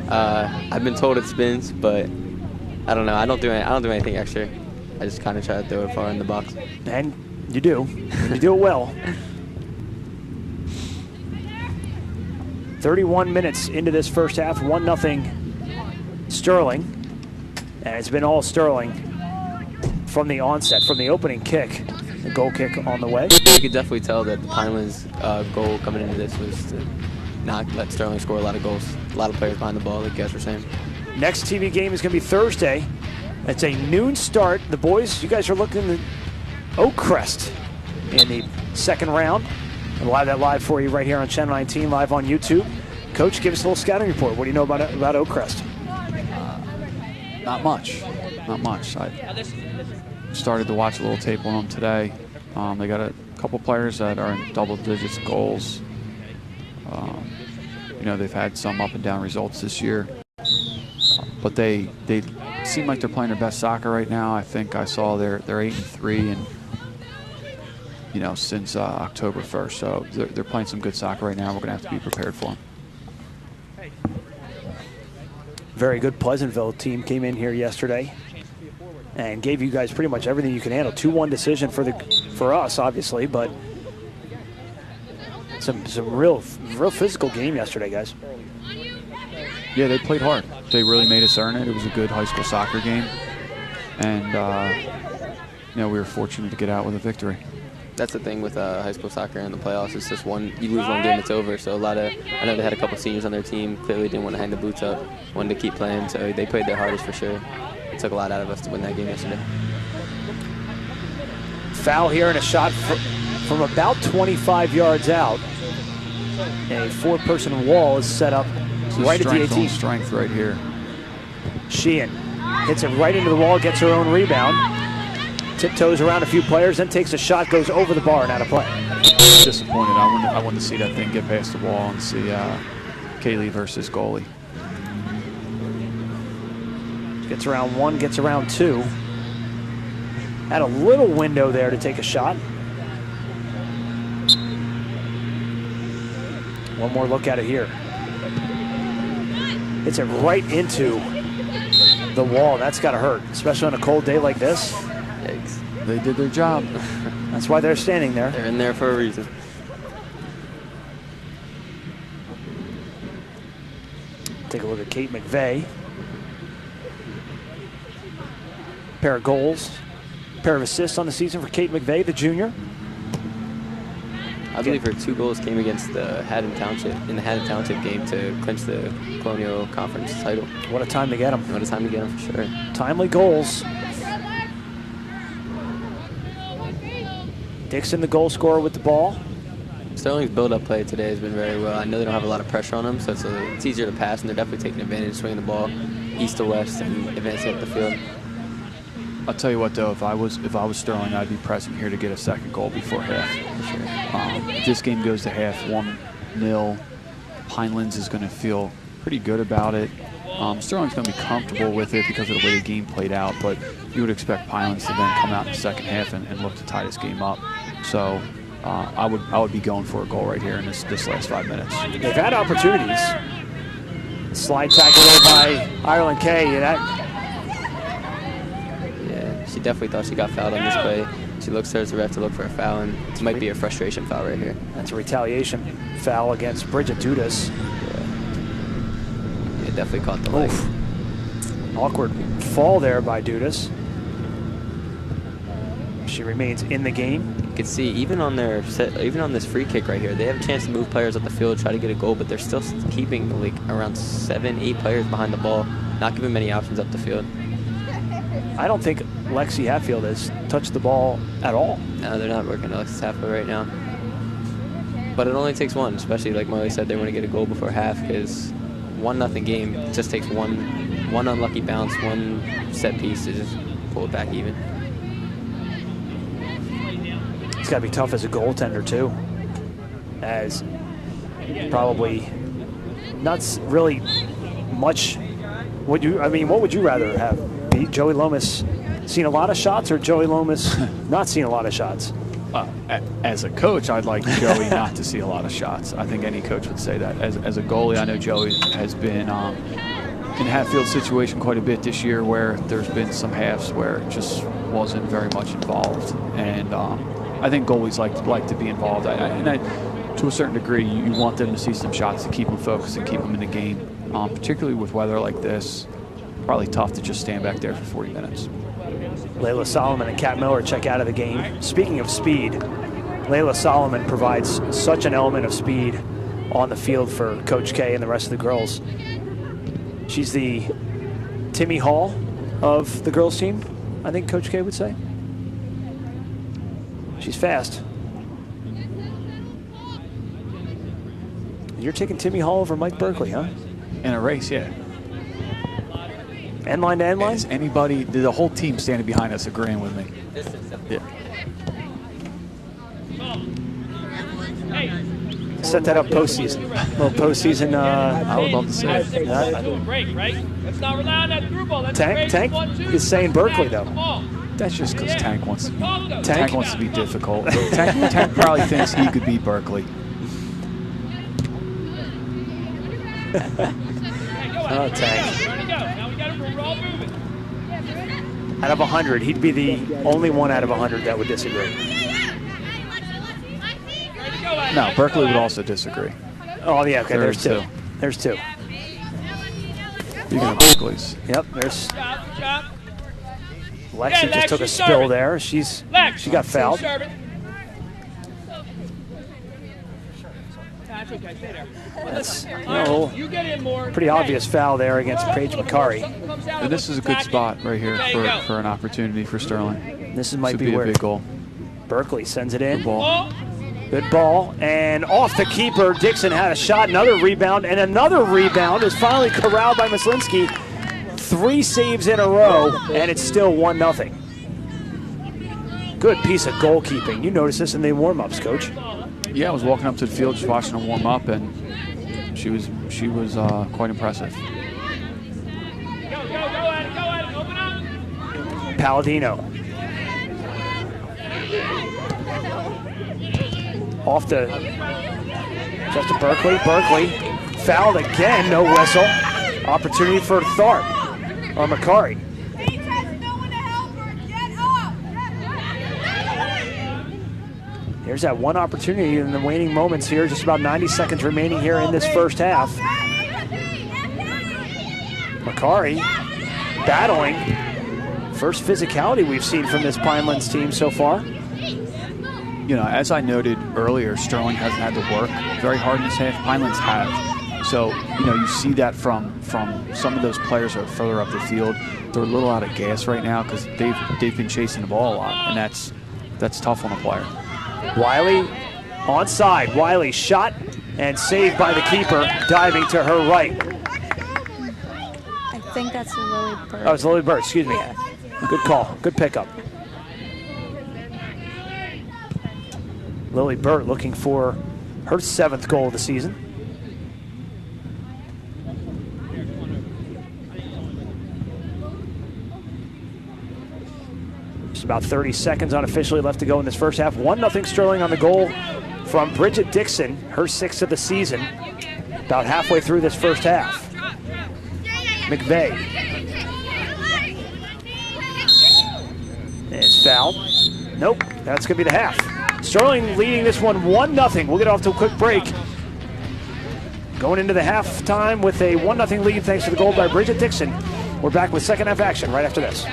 I've been told it spins, but I don't know. I don't do anything extra. I just kind of try to throw it far in the box. And you do. You do it well. 31 minutes into this first half, 1-0 Sterling, and it's been all Sterling from the onset, from the opening kick. The goal kick on the way. You could definitely tell that the Pinelands goal coming into this was to not let Sterling score a lot of goals. A lot of players behind the ball, like you guys were saying. Next TV game is going to be Thursday. It's a noon start. The boys, you guys are looking at Oakcrest in the second round. And we'll have that live for you right here on Channel 19, live on YouTube. Coach, give us a little scouting report. What do you know about Oakcrest? Not much. Not much. I started to watch a little tape on them today. They got a couple players that are in double digits goals. You know, they've had some up and down results this year, but they seem like they're playing their best soccer right now. I think I saw they're 8-3, and since October 1st. So they're playing some good soccer right now. We're going to have to be prepared for them. Very good Pleasantville team came in here yesterday and gave you guys pretty much everything you can handle. 2-1 decision for us, obviously, but some real physical game yesterday, guys. Yeah, they played hard. They really made us earn it. It was a good high school soccer game, and we were fortunate to get out with a victory. That's the thing with high school soccer and the playoffs. It's just you lose one game, it's over. So I know they had a couple seniors on their team. Clearly didn't want to hang the boots up, wanted to keep playing. So they played their hardest for sure. It took a lot out of us to win that game yesterday. Foul here and a shot from about 25 yards out. A 4-person wall is set up right at the 18. Strength right here. Sheehan hits it right into the wall, gets her own rebound. Tiptoes around a few players, then takes a shot, goes over the bar and out of play. Disappointed. I wanted to see that thing get past the wall and see Kaylee versus goalie. Gets around 1, gets around 2. Had a little window there to take a shot. One more look at it here. Hits it right into the wall. That's got to hurt, especially on a cold day like this. Yikes. They did their job. That's why they're standing there. They're in there for a reason. Take a look at Kate McVeigh. Pair of goals, pair of assists on the season for Kate McVeigh, the junior. I believe her 2 goals came against the Haddon Township in the Haddon Township game to clinch the Colonial Conference title. What a time to get them. What a time to get them for sure. Timely goals. Dixon, the goal scorer, with the ball. Sterling's build-up play today has been very well. I know they don't have a lot of pressure on them, so it's easier to pass, and they're definitely taking advantage, swinging the ball east to west and advancing up the field. I'll tell you what, though, if I was Sterling, I'd be present here to get a second goal before half. Sure. This game goes to half 1-0. Pinelands is going to feel pretty good about it. Sterling's going to be comfortable with it because of the way the game played out, but you would expect Pinelands to then come out in the second half and look to tie this game up. So I would be going for a goal right here in this last 5 minutes. They've had opportunities. Slide tackle there by Ireland Kay. Yeah, she definitely thought she got fouled on this play. She looks towards the ref to look for a foul, and it might be a frustration foul right here. That's a retaliation foul against Bridget Dudas. Yeah, definitely caught the leg. Awkward fall there by Dudas. She remains in the game. You can see even on this free kick right here, they have a chance to move players up the field, try to get a goal, but they're still keeping like around 7-8 players behind the ball, not giving many options up the field. I don't think Lexi Hatfield has touched the ball at all. No, they're not working Alexis Hatfield right now. But it only takes one, especially like Molly said, they want to get a goal before half, because 1-0 game, it just takes one unlucky bounce, one set piece to just pull it back even. It's got to be tough as a goaltender too, as probably not really much. What would you rather have? Be Joey Lomas seen a lot of shots, or Joey Lomas not seen a lot of shots? As a coach, I'd like Joey not to see a lot of shots. I think any coach would say that. As a goalie, I know Joey has been in Hatfield's situation quite a bit this year, where there's been some halves where it just wasn't very much involved, and I think goalies like to be involved. To a certain degree, you want them to see some shots to keep them focused and keep them in the game, particularly with weather like this. Probably tough to just stand back there for 40 minutes. Layla Solomon and Kat Miller check out of the game. Speaking of speed, Layla Solomon provides such an element of speed on the field for Coach K and the rest of the girls. She's the Timmy Hall of the girls team, I think Coach K would say. She's fast. You're taking Timmy Hall over Mike Berkeley, huh? In a race, yeah. End line to end line? Is anybody, the whole team standing behind us agreeing with me? Yeah. Set that up postseason. A little postseason. I would love to see it. Break, right? Let's not rely on that through ball. Tank is saying Berkeley, though. Come on. That's just because Tank wants to be difficult. Tank probably thinks he could beat Berkeley. Oh, Tank. Out of 100, he'd be the only one out of 100 that would disagree. No, Berkeley would also disagree. Oh, yeah, okay, there's two. There's two. Speaking of Berkeley's. Yep, there's... Lexi just took a spill there. She got fouled. That's pretty obvious foul there against Paige McCurry. And this is a good spot right here for an opportunity for Sterling. This might be a where big goal. Berkeley sends it in. Good ball. Good ball, and off the keeper. Dixon had a shot, another rebound, and another rebound is finally corralled by Myslinski. 3 saves in a row, and it's still 1-0. Good piece of goalkeeping. You noticed this in the warm-ups, Coach. Yeah, I was walking up to the field just watching her warm up, and she was quite impressive. Palladino. Off to just to Berkeley. Berkeley fouled again, no whistle. Opportunity for Tharp or McCurry. Here's that one opportunity in the waning moments here. Just about 90 seconds remaining here in this first half. McCurry battling. First physicality we've seen from this Pinelands team so far. You know, as I noted earlier, Sterling hasn't had to work very hard in this half. Pinelands have. So, you know, you see that from some of those players that are further up the field. They're a little out of gas right now because they've been chasing the ball a lot, and that's tough on a player. Wiley onside. Wiley shot and saved by the keeper, diving to her right. I think that's Lily Bird. Oh, it's Lily Bird, excuse me. Yeah. Good call, good pickup. Lily Burt looking for her 7th goal of the season. Just about 30 seconds unofficially left to go in this first half. 1-0 Sterling on the goal from Bridget Dixon, her 6th of the season. About halfway through this first half. McVeigh is fouled. Nope, that's going to be the half. Sterling leading this one 1-0. We'll get off to a quick break. Going into the halftime with a 1-0 lead thanks to the goal by Bridget Dixon. We're back with second half action right after this.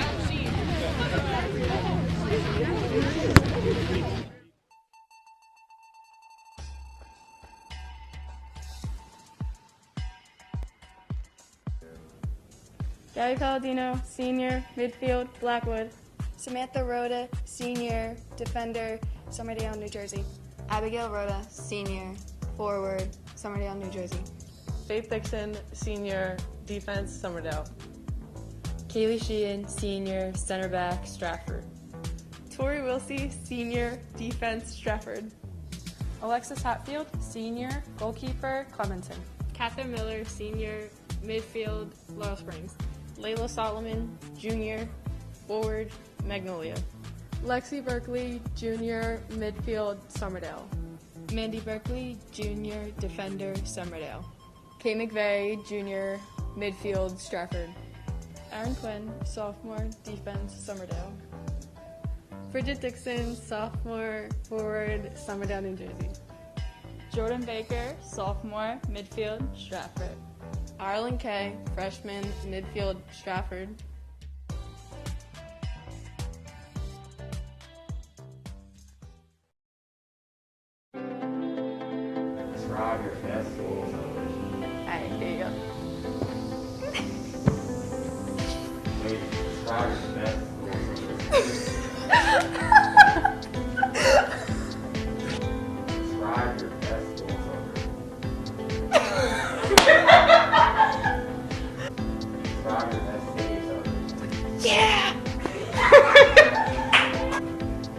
Gabby Palladino, senior, midfield, Blackwood. Samantha Rhoda, senior, defender, Somerdale, New Jersey. Abigail Rhoda, senior, forward, Somerdale, New Jersey. Faith Dixon, senior, defense, Somerdale. Kaylee Sheehan, senior, center back, Stratford. Tori Wilsey, senior, defense, Stratford. Alexis Hatfield, senior, goalkeeper, Clementon. Catherine Miller, senior, midfield, Laurel Springs. Layla Solomon, junior, forward, Magnolia. Lexi Berkeley, junior, midfield, Somerdale. Mandy Berkeley, junior, defender, Somerdale. Kay McVeigh, junior, midfield, Stratford. Aaron Quinn, sophomore, defense, Somerdale. Bridget Dixon, sophomore, forward, Somerdale, New Jersey. Jordan Baker, sophomore, midfield, Stratford. Arlen Kay, freshman, midfield, Stratford. Describe your best goal celebration. Alright, here you go. Wait, describe your best goal celebration. Describe your best goal celebration. Describe your best day celebration. Yeah!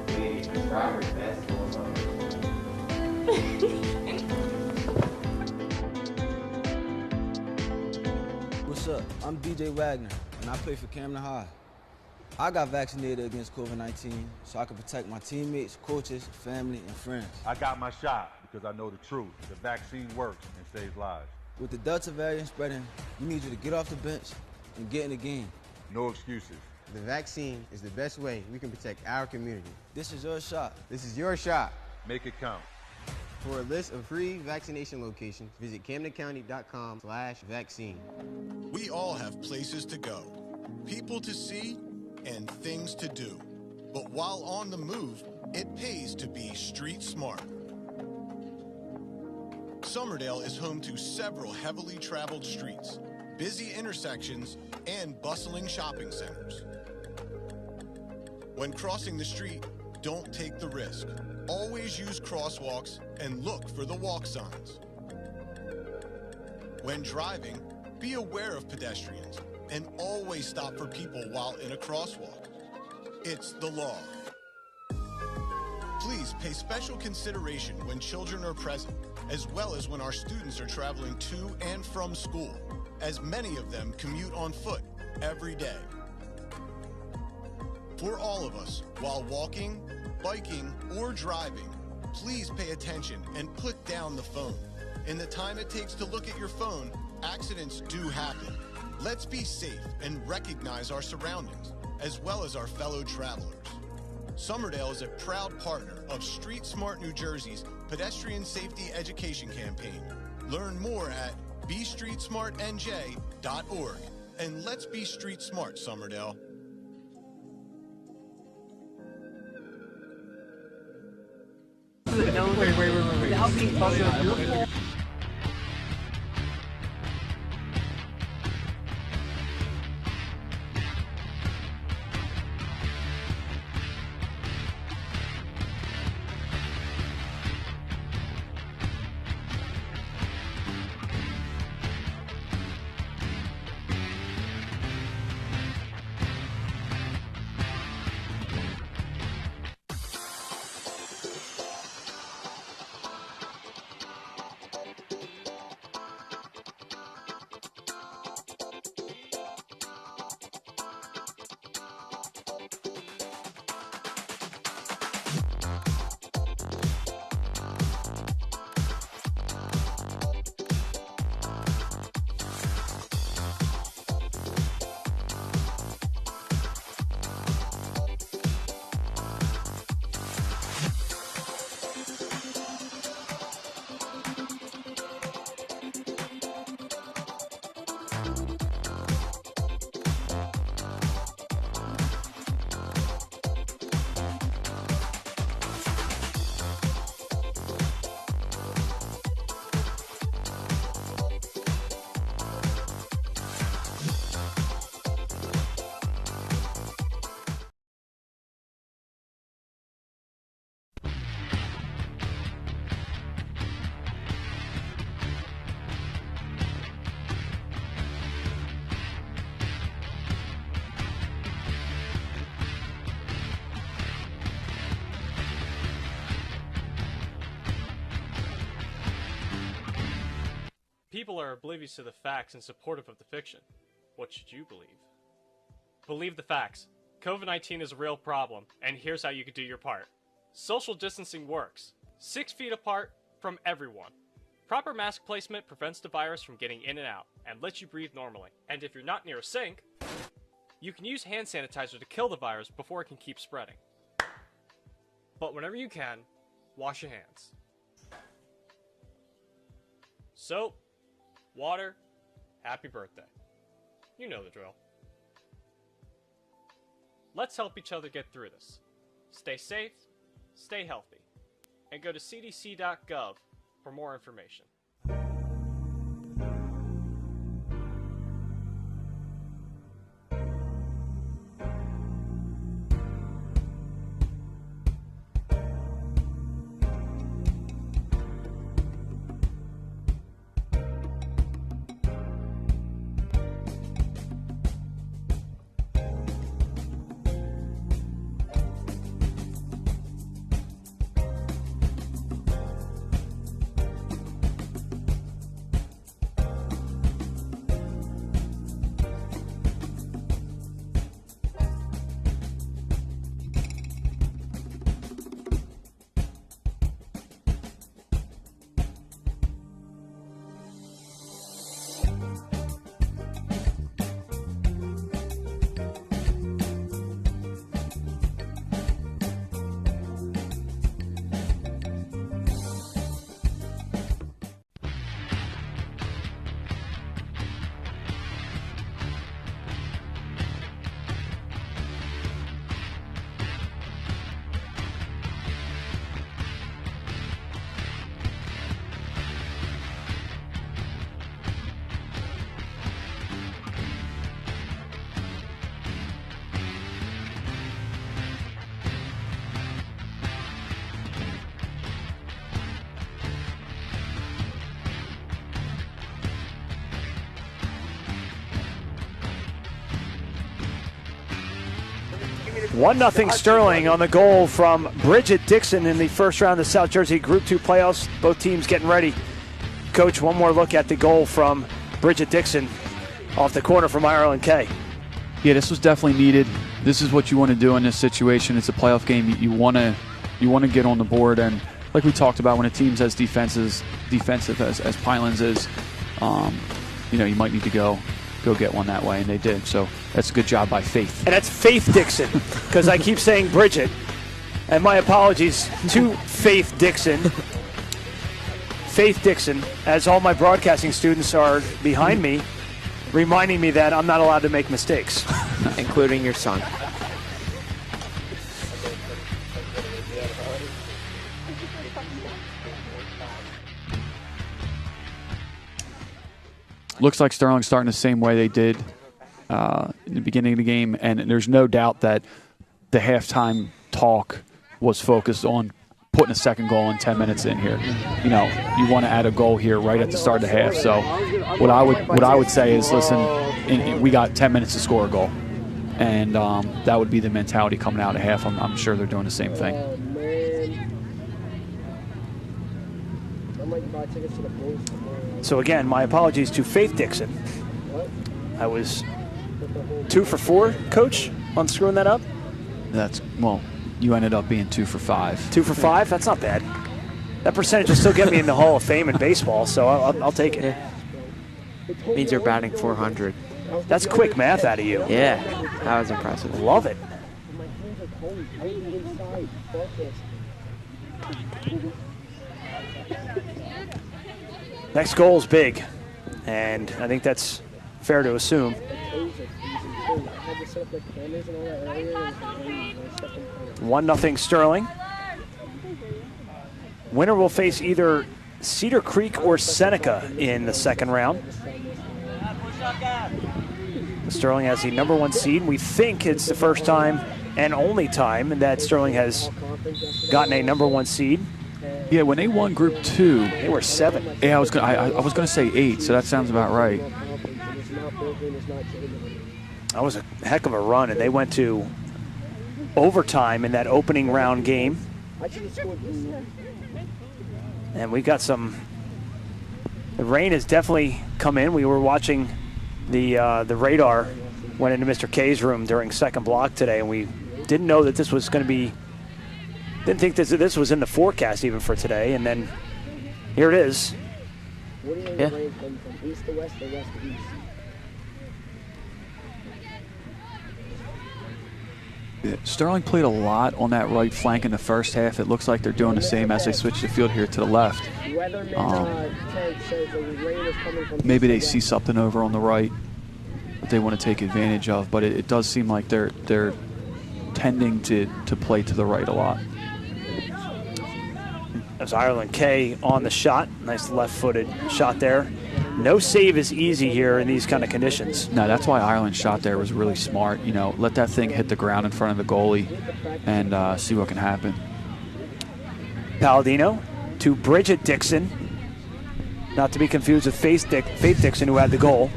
Wait, describe your best goal celebration. What's up? I'm DJ Wagner, and I play for Camden High. I got vaccinated against COVID-19 so I can protect my teammates, coaches, family, and friends. I got my shot because I know the truth. The vaccine works and saves lives. With the Delta variant spreading, we need you to get off the bench and get in the game. No excuses. The vaccine is the best way we can protect our community. This is your shot. This is your shot. Make it count. For a list of free vaccination locations, visit CamdenCounty.com/vaccine. We all have places to go, people to see, and things to do. But while on the move, it pays to be street smart. Somerdale is home to several heavily traveled streets, busy intersections, and bustling shopping centers. When crossing the street, don't take the risk. Always use crosswalks and look for the walk signs. When driving, be aware of pedestrians and always stop for people while in a crosswalk. It's the law. Please pay special consideration when children are present, as well as when our students are traveling to and from school, as many of them commute on foot every day. For all of us, while walking, biking, or driving, please pay attention and put down the phone. In the time it takes to look at your phone, accidents do happen. Let's be safe and recognize our surroundings, as well as our fellow travelers. Somerdale is a proud partner of Street Smart New Jersey's Pedestrian Safety Education Campaign. Learn more at bestreetsmartnj.org. And let's be street smart, Somerdale. Wait. People are oblivious to the facts and supportive of the fiction. What should you believe? Believe the facts. COVID-19 is a real problem, and here's how you can do your part. Social distancing works. 6 feet apart from everyone. Proper mask placement prevents the virus from getting in and out, and lets you breathe normally. And if you're not near a sink, you can use hand sanitizer to kill the virus before it can keep spreading. But whenever you can, wash your hands. Soap, water, happy birthday. You know the drill. Let's help each other get through this. Stay safe, stay healthy, and go to cdc.gov for more information. 1-0 Sterling on the goal from Bridget Dixon in the first round of the South Jersey Group 2 playoffs. Both teams getting ready. Coach, one more look at the goal from Bridget Dixon off the corner from Ireland K. Yeah, this was definitely needed. This is what you want to do in this situation. It's a playoff game. You want to get on the board, and like we talked about, when a team's as defensive as Pinelands is, you might need to go get one that way, and they did. So that's a good job by Faith. And that's Faith Dixon, because I keep saying Bridget. And my apologies to Faith Dixon. Faith Dixon, as all my broadcasting students are behind me, reminding me that I'm not allowed to make mistakes. Including your son. Looks like Sterling's starting the same way they did in the beginning of the game, and there's no doubt that the halftime talk was focused on putting a second goal in 10 minutes in here. You want to add a goal here right at the start of the half. So what I would say is, listen, we got 10 minutes to score a goal, and that would be the mentality coming out of half. I'm sure they're doing the same thing. So again, my apologies to Faith Dixon. I was 2 for 4, Coach, on screwing that up. You ended up being 2 for 5. 2 for 5? That's not bad. That percentage will still get me in the Hall of Fame in baseball, so I'll take it. Means you're batting 400. That's quick math out of you. Yeah, that was impressive. Love it. Next goal is big, and I think that's fair to assume. 1-0 Sterling. Winner will face either Cedar Creek or Seneca in the second round. Sterling has the #1 seed. We think it's the first time and only time that Sterling has gotten a #1 seed. Yeah, when they won Group 2, they were 7. Yeah, I was gonna say 8, so that sounds about right. That was a heck of a run, and they went to overtime in that opening round game. And we got some. The rain has definitely come in. We were watching the radar went into Mr. K's room during second block today, and we didn't know that this was going to be. Didn't think this was in the forecast even for today, and then here it is. Yeah. Sterling played a lot on that right flank in the first half. It looks like they're doing the same as they switch the field here to the left. Maybe they see something over on the right that they want to take advantage of, but it does seem like they're tending to play to the right a lot. There's Ireland K on the shot. Nice left-footed shot there. No save is easy here in these kind of conditions. No, that's why Ireland's shot there was really smart. Let that thing hit the ground in front of the goalie and see what can happen. Palladino to Bridget Dixon. Not to be confused with Faith Dixon, who had the goal.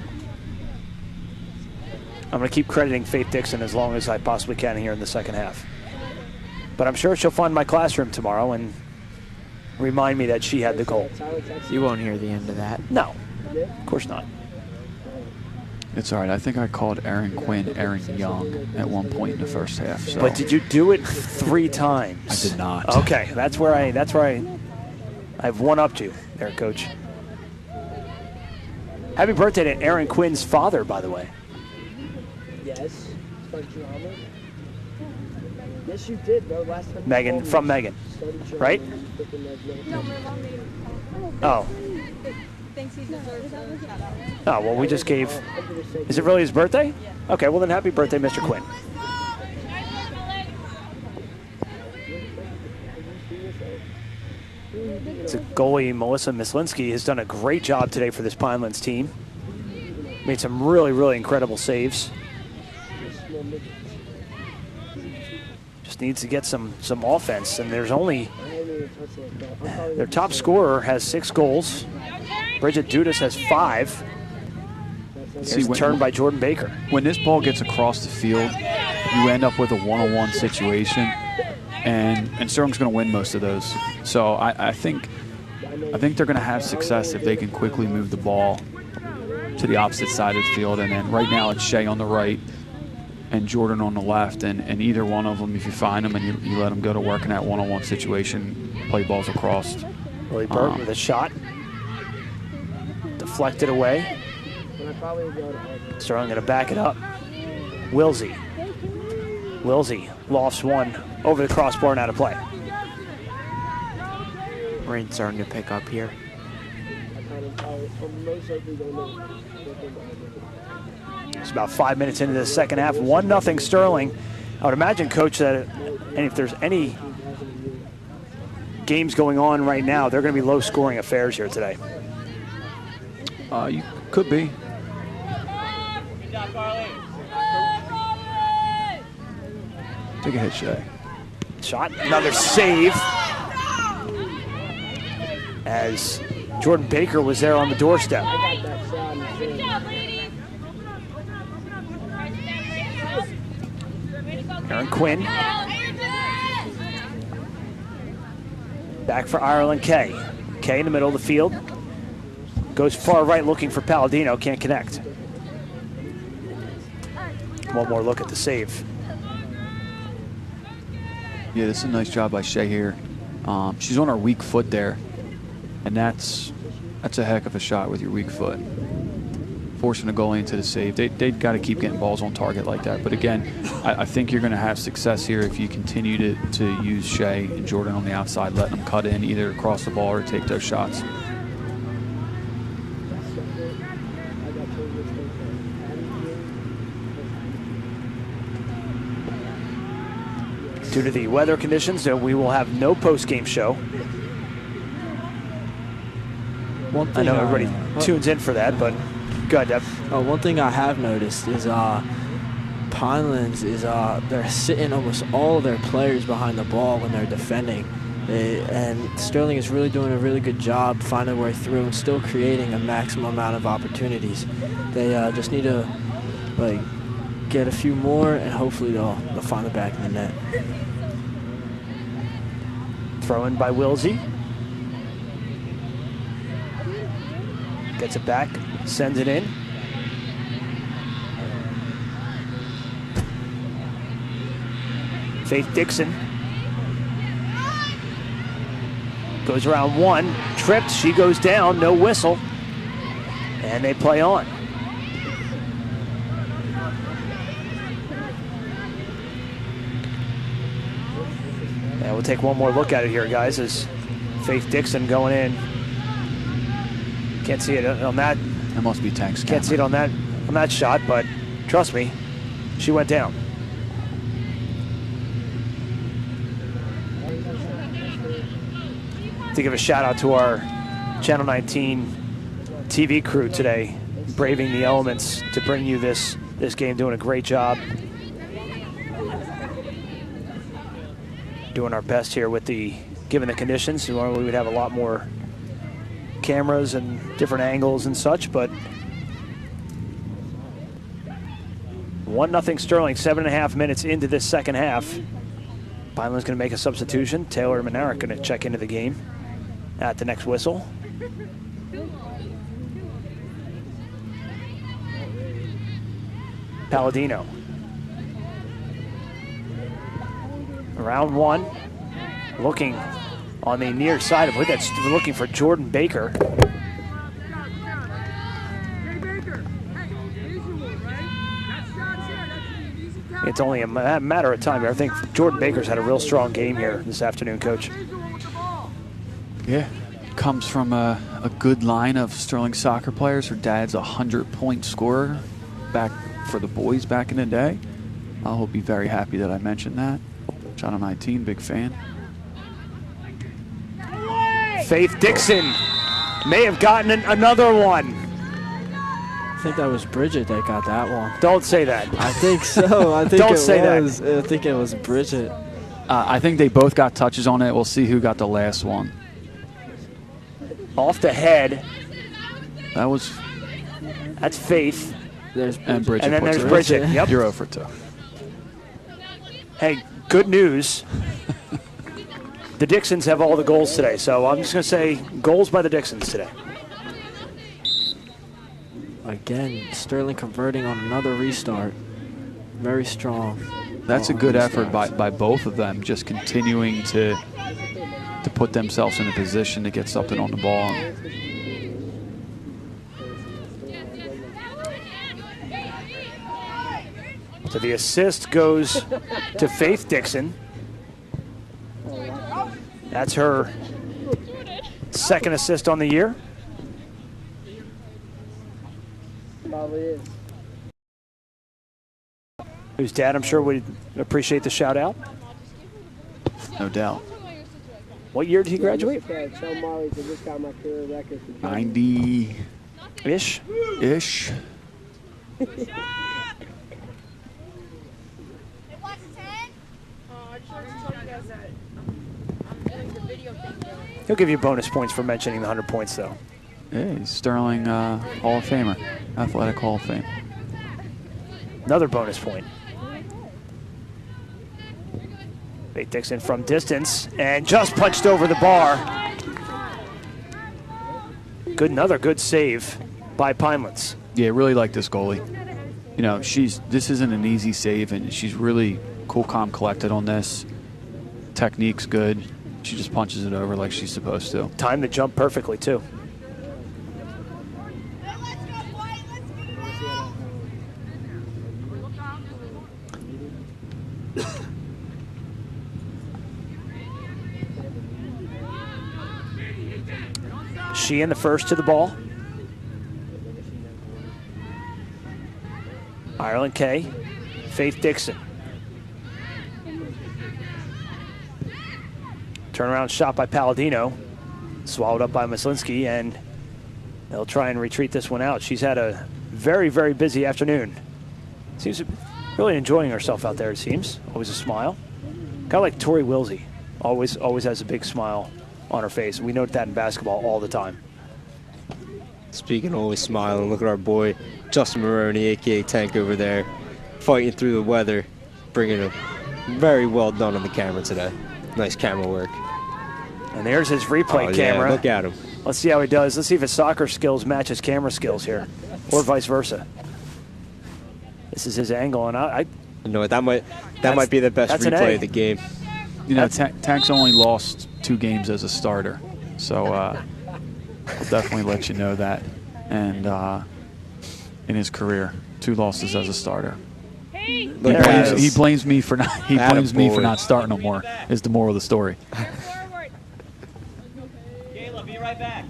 I'm going to keep crediting Faith Dixon as long as I possibly can here in the second half. But I'm sure she'll find my classroom tomorrow and remind me that she had the goal. You won't hear the end of that. No, of course not. It's all right. I think I called Aaron Quinn Aaron Young at one point in the first half. So. But did you do it 3 times? I did not. Okay, that's where I've one-upped you there, Coach. Happy birthday to Aaron Quinn's father, by the way. Yes, yes, you did, bro. Last time. Megan, from Megan, right? No, my mom made him Oh. thinks he deserves a shout out. Oh, well, we just gave. Is it really his birthday? Yeah. Okay, well then happy birthday, Mr. Quinn. It's a goalie, Melissa Mislinski, has done a great job today for this Pinelands team. Made some really, really incredible saves. Just needs to get some offense, and there's only. Their top scorer has 6 goals. Bridget Dudas has 5. It's turned by Jordan Baker. When this ball gets across the field, you end up with a one-on-one situation, and Sterling's going to win most of those. So I think they're going to have success if they can quickly move the ball to the opposite side of the field. And then right now it's Shea on the right and Jordan on the left, and either one of them, if you find them and you let them go to work in that one-on-one situation, play balls across. Willie Burke with a shot. Deflected away. Sterling going to back it up. Wilsey lofts one over the crossbar and out of play. Rain starting to pick up here. It's about 5 minutes into the second half. 1-0 Sterling. I would imagine, Coach, that if there's any games going on right now, they're going to be low-scoring affairs here today. You could be. Take a hit, Shea. Shot, another save. As Jordan Baker was there on the doorstep. Aaron Quinn. Back for Ireland, Kay. Kay in the middle of the field. Goes far right looking for Palladino, can't connect. One more look at the save. Yeah, this is a nice job by Shea here. She's on her weak foot there, and that's a heck of a shot with your weak foot. Forcing a goalie into the save. They've got to keep getting balls on target like that. But again, I think you're going to have success here if you continue to use Shea and Jordan on the outside, letting them cut in either across the ball or take those shots. Due to the weather conditions, we will have no post-game show. I know everybody tunes in for that, but go ahead, Deb. One thing I have noticed is Pinelands is they're sitting almost all of their players behind the ball when they're defending. And Sterling is really doing a really good job finding their way through and still creating a maximum amount of opportunities. They just need to get a few more, and hopefully they'll find the back of the net. Throw in by Wilsey. Gets it back, sends it in. Faith Dixon. Goes around one, tripped, she goes down, no whistle. And they play on. And we'll take one more look at it here, guys, as Faith Dixon going in. Can't see it on that. That must be Tank's Can't see it on that shot, but trust me, she went down. To give a shout out to our Channel 19 TV crew today, braving the elements to bring you this game, doing a great job. Doing our best here with given the conditions. Normally we would have a lot more cameras and different angles and such, but 1-0 Sterling, 7.5 minutes into this second half. Pineland's going to make a substitution. Taylor and Manaric going to check into the game at the next whistle. Palladino. Round one, looking on the near side of it. That's looking for Jordan Baker. It's only a matter of time. I think Jordan Baker's had a real strong game here this afternoon, Coach. Yeah, comes from a good line of Sterling soccer players. Her dad's a 100-point scorer back for the boys back in the day. I'll be very happy that I mentioned that. Channel 19, big fan. Faith Dixon may have gotten another one. I think that was Bridget that got that one. Don't say that. I think so. I think Don't say that. I think it was Bridget. I think they both got touches on it. We'll see who got the last one. Off the head. That's Faith. There's and Bridget. And then there's Bridget. Yep. You're 0 for 2. Hey, good news. The Dixons have all the goals today, so I'm just going to say goals by the Dixons today. Again, Sterling converting on another restart. Very strong. That's a good effort by both of them, just continuing to put themselves in a position to get something on the ball. So the assist goes to Faith Dixon. That's her second assist on the year. Probably is. Whose dad, I'm sure, would appreciate the shout out. No doubt. What year did he graduate? Tell Molly to just got my career record. 90-ish. Ish. He'll give you bonus points for mentioning the 100 points, though. Hey, Sterling Hall of Famer, Athletic Hall of Fame. Another bonus point. Faith Dixon from distance and just punched over the bar. Another good save by Pinelands. Yeah, really like this goalie. You know, this isn't an easy save, and she's really cool, calm, collected on this. Technique's good. She just punches it over like she's supposed to. Timed the jump perfectly, too. She in the first to the ball. Ireland K. Faith Dixon. Turnaround shot by Palladino. Swallowed up by Maslinski, and they'll try and retreat this one out. She's had a very, very busy afternoon. Seems to be really enjoying herself out there, it seems. Always a smile. Kind of like Tori Wilsey. Always has a big smile on her face. We note that in basketball all the time. Speaking of always smiling, look at our boy Justin Maroney, a.k.a. Tank over there, fighting through the weather, bringing it very well done on the camera today. Nice camera work. And there's his replay camera. Yeah, look at him. Let's see how he does. Let's see if his soccer skills match his camera skills here, or vice versa. This is his angle, and I know that might be the best replay of the game. You know, Tank's only lost 2 games as a starter, so I'll definitely let you know that. And in his career, 2 losses as a starter. He blames me for not. He blames me for not starting no more. Is the moral of the story. Be right back.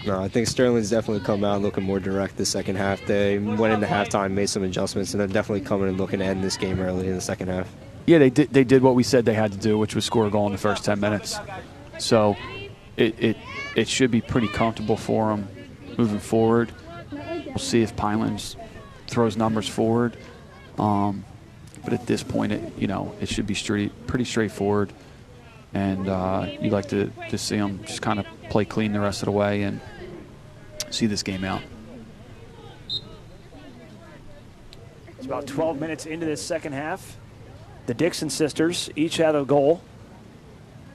No, I think Sterling's definitely come out looking more direct the second half. They went into halftime, made some adjustments, and they're definitely coming and looking to end this game early in the second half. Yeah, they did what we said they had to do, which was score a goal in the first 10 minutes. So it should be pretty comfortable for them moving forward. We'll see if Pinelands throws numbers forward. But at this point, it should be pretty straightforward. And you like to see them just kind of play clean the rest of the way and see this game out. It's about 12 minutes into this second half. The Dixon sisters each had a goal.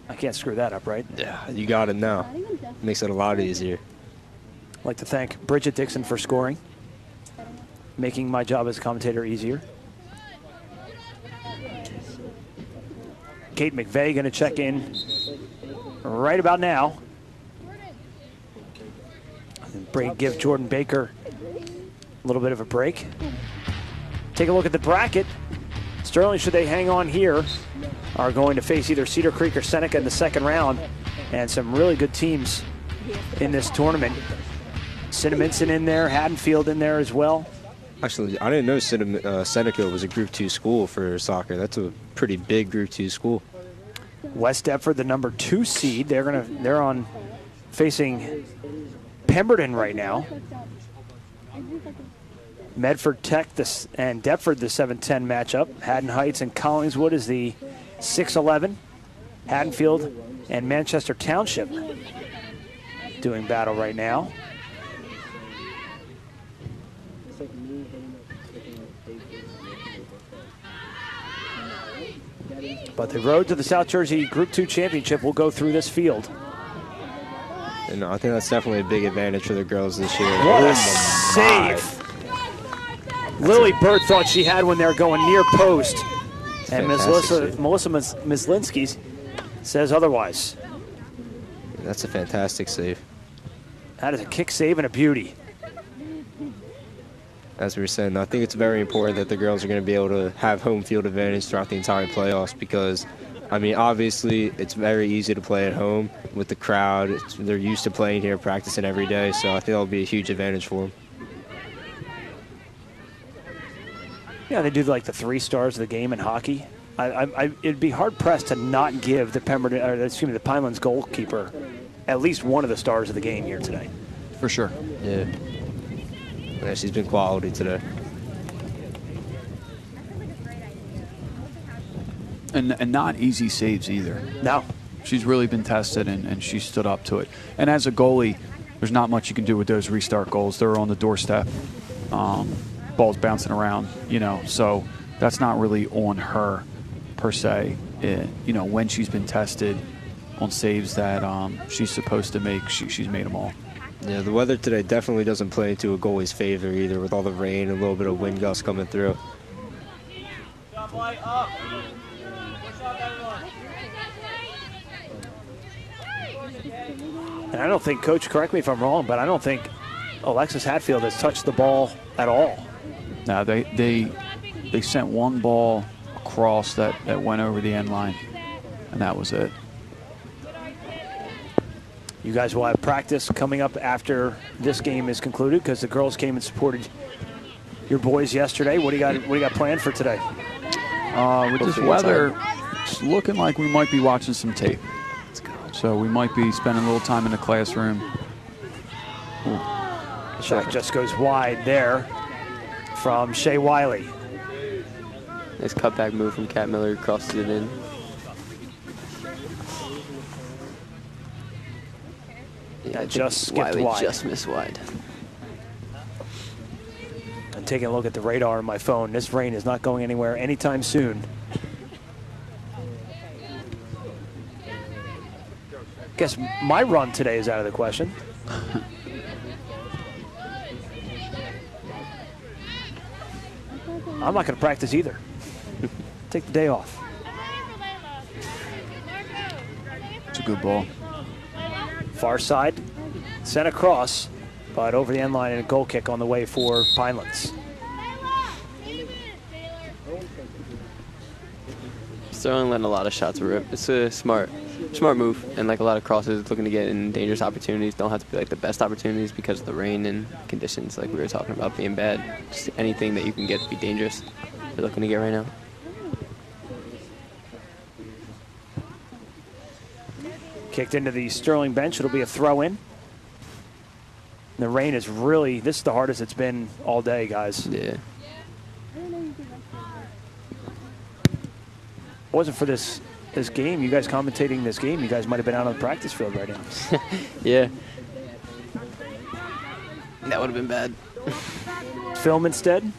I can't screw that up, right? Yeah, you got it now. Makes it a lot easier. I'd like to thank Bridget Dixon for scoring, making my job as a commentator easier. Kate McVeigh going to check in right about now. And give Jordan Baker a little bit of a break. Take a look at the bracket. Sterling, should they hang on here, are going to face either Cedar Creek or Seneca in the second round. And some really good teams in this tournament. Cinnaminson in there, Haddonfield in there as well. Actually, I didn't know Seneca was a Group 2 school for soccer. That's a pretty big Group 2 school. West Deptford, the number 2 seed. They're on facing Pemberton right now. Medford Tech and Deptford, the 7-10 matchup. Haddon Heights and Collingswood is the 6-11. Haddonfield and Manchester Township doing battle right now. But the road to the South Jersey Group 2 Championship will go through this field. And I think that's definitely a big advantage for the girls this year. What a save. Lily Bird thought she had one there going near post. And Melissa Mislinski says otherwise. That's a fantastic save. That is a kick save and a beauty. As we were saying, I think it's very important that the girls are going to be able to have home field advantage throughout the entire playoffs because, I mean, obviously it's very easy to play at home with the crowd. They're used to playing here, practicing every day, so I think that'll be a huge advantage for them. Yeah, they do like the 3 stars of the game in hockey. It'd be hard pressed to not give the the Pinelands goalkeeper at least one of the stars of the game here today. For sure. Yeah. Yeah, she's been quality today. And not easy saves either. No. She's really been tested, and she stood up to it. And as a goalie, there's not much you can do with those restart goals. They're on the doorstep. Balls bouncing around, so that's not really on her per se. When she's been tested on saves that she's supposed to make, she's made them all. Yeah, the weather today definitely doesn't play into a goalie's favor either, with all the rain and a little bit of wind gusts coming through. And I don't think, Coach, correct me if I'm wrong, but I don't think Alexis Hatfield has touched the ball at all. No, they sent one ball across that went over the end line, and that was it. You guys will have practice coming up after this game is concluded because the girls came and supported your boys yesterday. What do you got planned for today? With this weather, it's looking like we might be watching some tape. So we might be spending a little time in the classroom. Shot just goes wide there from Shea Wiley. Nice cutback move from Kat Miller, crosses it in. That just skipped Wiley wide. Just missed wide. I'm taking a look at the radar on my phone. This rain is not going anywhere anytime soon. Guess my run today is out of the question. I'm not going to practice either. Take the day off. It's a good ball. Far side, sent across, but over the end line and a goal kick on the way for Pinelands. Sterling letting a lot of shots rip. It's a smart move, and like a lot of crosses, looking to get in dangerous opportunities. Don't have to be like the best opportunities because of the rain and conditions, like we were talking about being bad. Just anything that you can get to be dangerous, they're looking to get right now. Kicked into the Sterling bench. It'll be a throw in. The rain is really, this is the hardest it's been all day, guys. Yeah. Wasn't for this game, you guys commentating this game, you guys might have been out on the practice field right now. Yeah. That would have been bad. Film instead?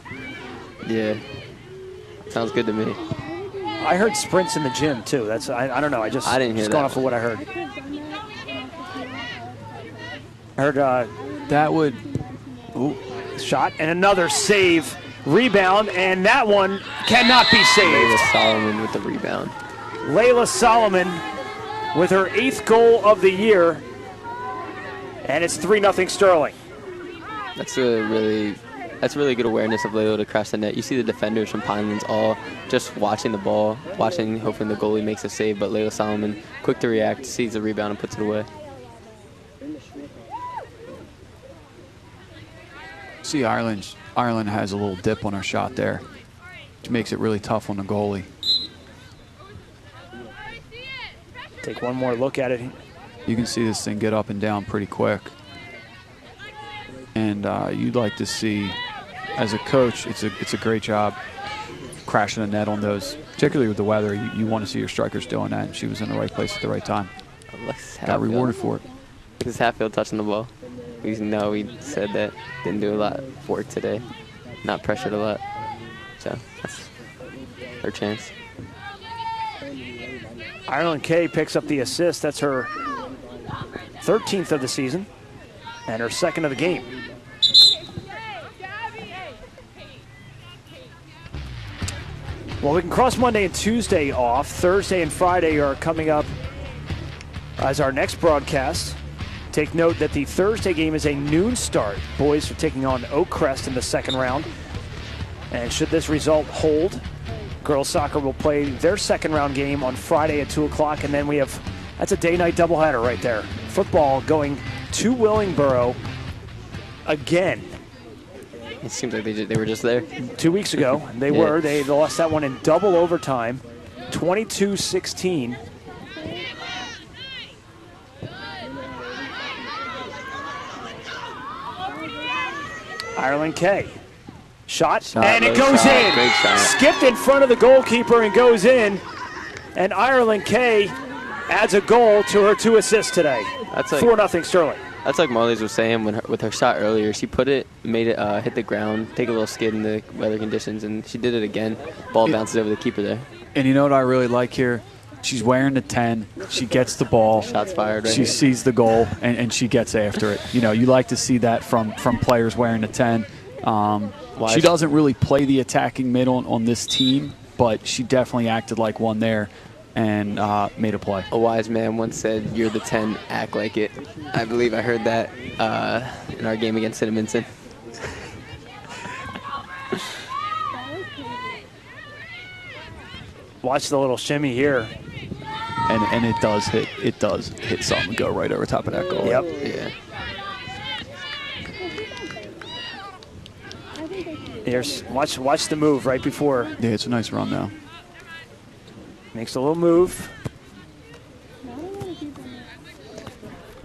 Yeah. Sounds good to me. I heard sprints in the gym too. That's I don't know. I didn't hear that. Going off of what I heard. I heard that would shot and another save, rebound, and that one cannot be saved. Layla Solomon with the rebound. Layla Solomon with her 8th goal of the year, and it's 3-0 Sterling. That's really good awareness of Layla to crash the net. You see the defenders from Pinelands all just watching the ball, hoping the goalie makes a save, but Layla Solomon, quick to react, sees the rebound and puts it away. See, Ireland has a little dip on her shot there, which makes it really tough on the goalie. Take one more look at it. You can see this thing get up and down pretty quick. And you'd like to see, as a coach, it's a great job crashing a net on those, particularly with the weather. You want to see your strikers doing that, and she was in the right place at the right time. Got rewarded for it. This Hatfield touching the ball. We said that didn't do a lot of work today, not pressured a lot. So that's her chance. Ireland Kay picks up the assist. That's her 13th of the season and her 2nd of the game. Well, we can cross Monday and Tuesday off. Thursday and Friday are coming up as our next broadcast. Take note that the Thursday game is a noon start. Boys are taking on Oakcrest in the 2nd round. And should this result hold, girls soccer will play their 2nd round game on Friday at 2 o'clock. And then we have, that's a day-night doubleheader right there. Football going to Willingboro again. It seems like they were just there. 2 weeks ago, they were. They lost that one in double overtime, 22-16. Ireland Kay. Shot and it goes in. Great shot. Skipped in front of the goalkeeper and goes in. And Ireland Kay adds a goal to her 2 assists today. That's like 4-0 Sterling. That's like Marley's was saying with her shot earlier. She put it, made it hit the ground, take a little skid in the weather conditions, and she did it again. Ball bounces over the keeper there. And you know what I really like here? She's wearing the 10. She gets the ball. Shots fired. Right she here. sees the goal, and she gets after it. You know, you like to see that from players wearing the 10. She doesn't really play the attacking middle on this team, but she definitely acted like one there and made a play. A wise man once said, "You're the 10, act like it." I believe I heard that in our game against Cinnaminson. Watch the little shimmy here. And it does hit something, go right over top of that goal. Yep. Yeah. Here's watch the move right before. Yeah, it's a nice run now. Makes a little move.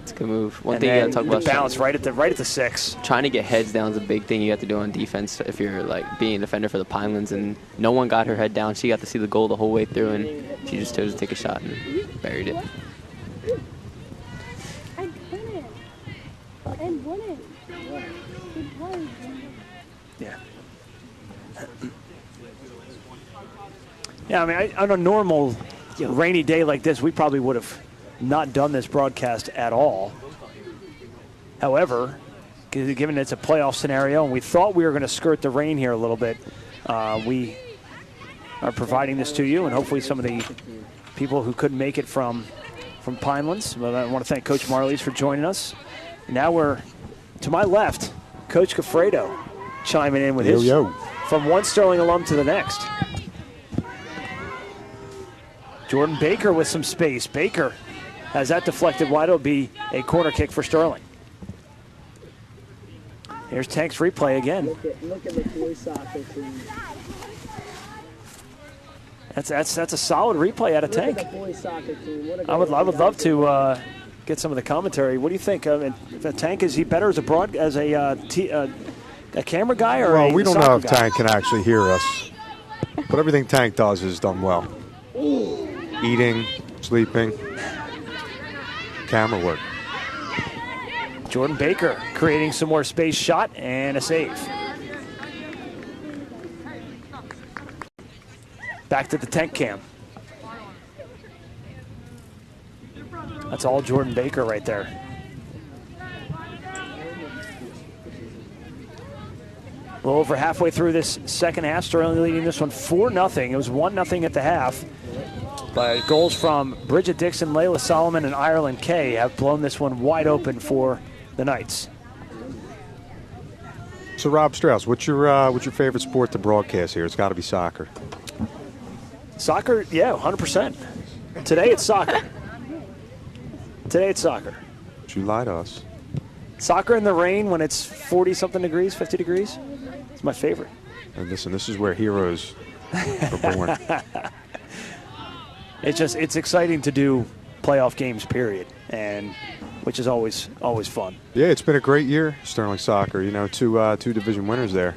It's a good move. One And thing you then gotta talk the about. bounce right at the 6. Trying to get heads down is a big thing you have to do on defense if you're like being a defender for the Pinelands, and no one got her head down. She got to see the goal the whole way through, and she just chose to take a shot and buried it. Yeah. Yeah, I mean, on a normal rainy day like this, we probably would have not done this broadcast at all. However, given it's a playoff scenario and we thought we were going to skirt the rain here a little bit, we are providing this to you, and hopefully some of the people who couldn't make it from Pinelands. But I want to thank Coach Marleys for joining us. Now we're to my left, Coach Gafredo chiming in with his from one Sterling alum to the next. Jordan Baker with some space. Baker has that deflected wide. It'll be a corner kick for Sterling. Here's Tank's replay again. Look at the boys soccer team. That's a solid replay out of Tank. Look at the boys soccer team. I would love to get some of the commentary. What do you think? If Tank, is he better as a camera guy or well, a we don't know if guy? Tank can actually hear us, but everything Tank does is done well. Eating, sleeping, camera work. Jordan Baker creating some more space, shot and a save. Back to the Tank cam. That's all Jordan Baker right there. A little over halfway through this second half. Sterling leading this one 4-0. It was 1-0 at the half. But goals from Bridget Dixon, Layla Solomon, and Ireland Kay have blown this one wide open for the Knights. So, Rob Strauss, what's your favorite sport to broadcast here? It's got to be soccer. Soccer, yeah, 100%. Today it's soccer. Today it's soccer. But you lie to us. Soccer in the rain when it's 40-something degrees, 50 degrees. It's my favorite. And listen, this is where heroes are born. It's exciting to do playoff games, period, and which is always fun. Yeah, it's been a great year, Sterling Soccer. You know, two division winners there.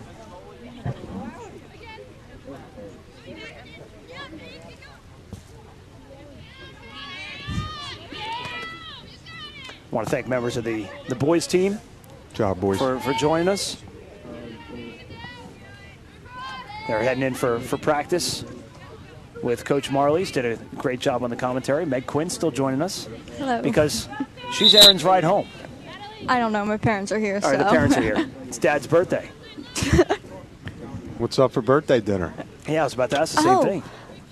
I want to thank members of the boys team. Good job, boys. For joining us. They're heading in for practice. with Coach Marley's. Did a great job on the commentary. Meg Quinn still joining us. Hello. Because she's Aaron's ride home. I don't know. My parents are here. All right, so. the parents are here. It's Dad's birthday. What's up for birthday dinner? Yeah, I was about to ask the same thing.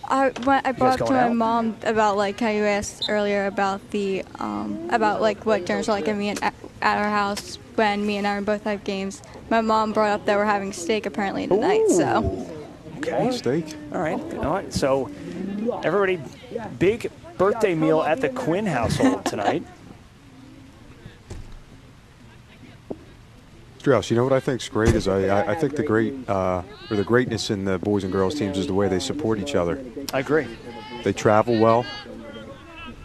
I brought up to going my out? mom about like how you asked earlier about the about like what dinners are like at our house when me and Aaron both have games. My mom brought up that we're having steak apparently tonight. So. Okay. Steak. All right. So everybody, big birthday meal at the Quinn household tonight. Strauss, you know what I think's great is I think the greatness in the boys and girls teams is the way they support each other. I agree. They travel well.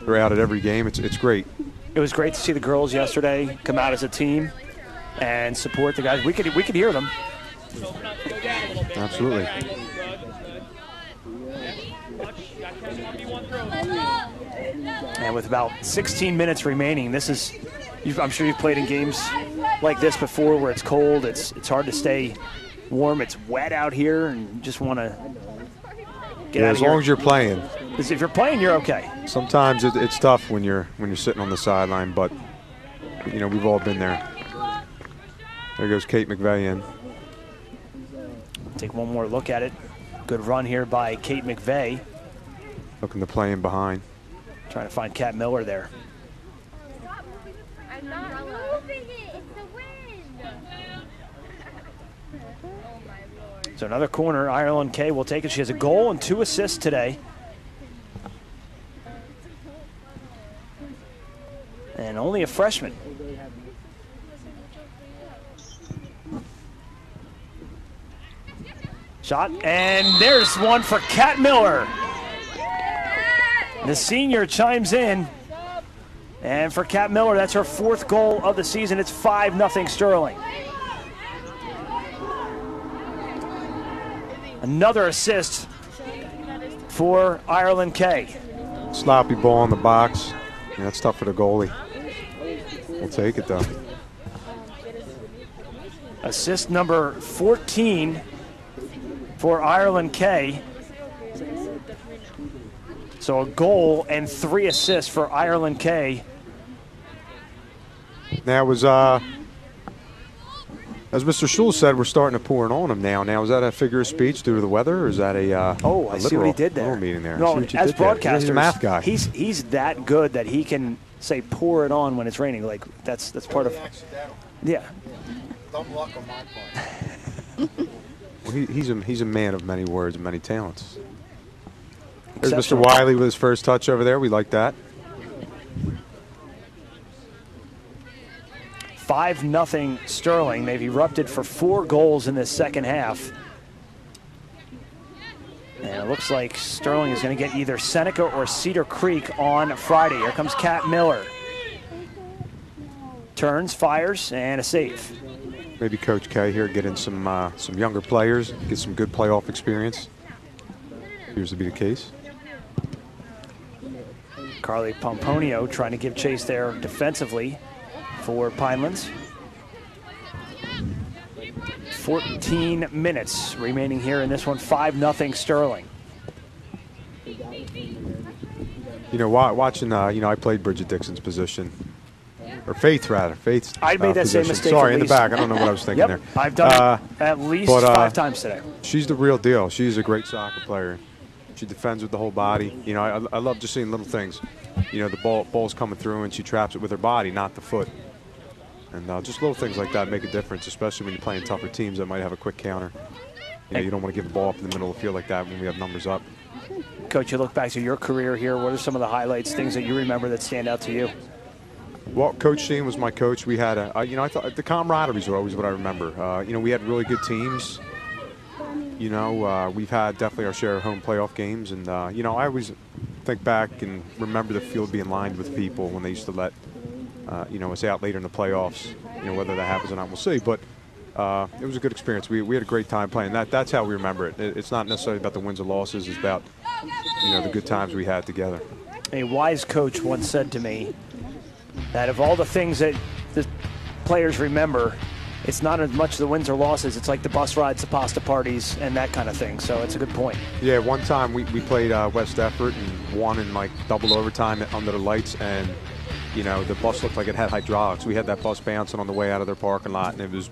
They're out at every game. It's great. It was great to see the girls yesterday come out as a team and support the guys. We could hear them. Absolutely. And with about 16 minutes remaining, I'm sure you've played in games like this before where it's cold. It's hard to stay warm. It's wet out here, and you just want to get out of as here. long as you're playing. If you're playing, you're okay. Sometimes it's tough when you're sitting on the sideline, but we've all been there. There goes Kate McVeigh in. Take one more look at it. Good run here by Kate McVeigh. Looking to play in behind. Trying to find Kat Miller there. I'm not moving it. It's the wind. Oh my Lord. So another corner. Ireland Kay will take it. She has a goal and 2 assists today. And only a freshman. Shot, and there's one for Kat Miller. The senior chimes in. And for Kat Miller, that's her 4th goal of the season. It's 5-0 Sterling. Another assist for Ireland Kay. Sloppy ball in the box. Yeah, that's tough for the goalie. We'll take it, though. Assist number 14 for Ireland Kay. So a goal and 3 assists for Ireland Kay. Now, as Mr. Schul said, we're starting to pour it on him now. Now, is that a figure of speech due to the weather, or is that a I see what he did there. meeting there? No, as broadcasters, he's a math guy. He's that good that he can say pour it on when it's raining. Like that's part of. Yeah. Dumb luck on my part. Well, he's a man of many words and many talents. There's Mr. Exceptional. Wiley with his first touch over there. We like that. 5-0 Sterling. They've erupted for 4 goals in this second half. And it looks like Sterling is going to get either Seneca or Cedar Creek on Friday. Here comes Kat Miller. Turns, fires, and a save. Maybe Coach K here getting some younger players, get some good playoff experience. Appears to be the case. Carly Pomponio trying to give chase there defensively for Pinelands. 14 minutes remaining here in this one. 5-0 Sterling. Watching, I played Bridget Dixon's position. Or Faith, rather. Faith's I made that position. same mistake. Sorry, in the back. I don't know what I was thinking there. I've done it at least 5 times today. She's the real deal. She's a great soccer player. She defends with the whole body. I love just seeing little things. The ball's coming through and she traps it with her body, not the foot. And just little things like that make a difference, especially when you're playing tougher teams that might have a quick counter. You don't want to give the ball up in the middle of the field like that when we have numbers up. Coach, you look back to your career here. What are some of the highlights, things that you remember that stand out to you? Well, Coach Sheen was my coach. We had I thought the camaraderies were always what I remember. We had really good teams. We've had definitely our share of home playoff games, and I always think back and remember the field being lined with people when they used to let us out later in the playoffs. Whether that happens or not, we'll see. But it was a good experience. We had a great time playing. That's how we remember it. It's not necessarily about the wins or losses. It's about the good times we had together. A wise coach once said to me that of all the things that the players remember, it's not as much the wins or losses. It's like the bus rides, the pasta parties, and that kind of thing. So it's a good point. Yeah, one time we played West Effort and won in like double overtime under the lights, and you know the bus looked like it had hydraulics. We had that bus bouncing on the way out of their parking lot, and it was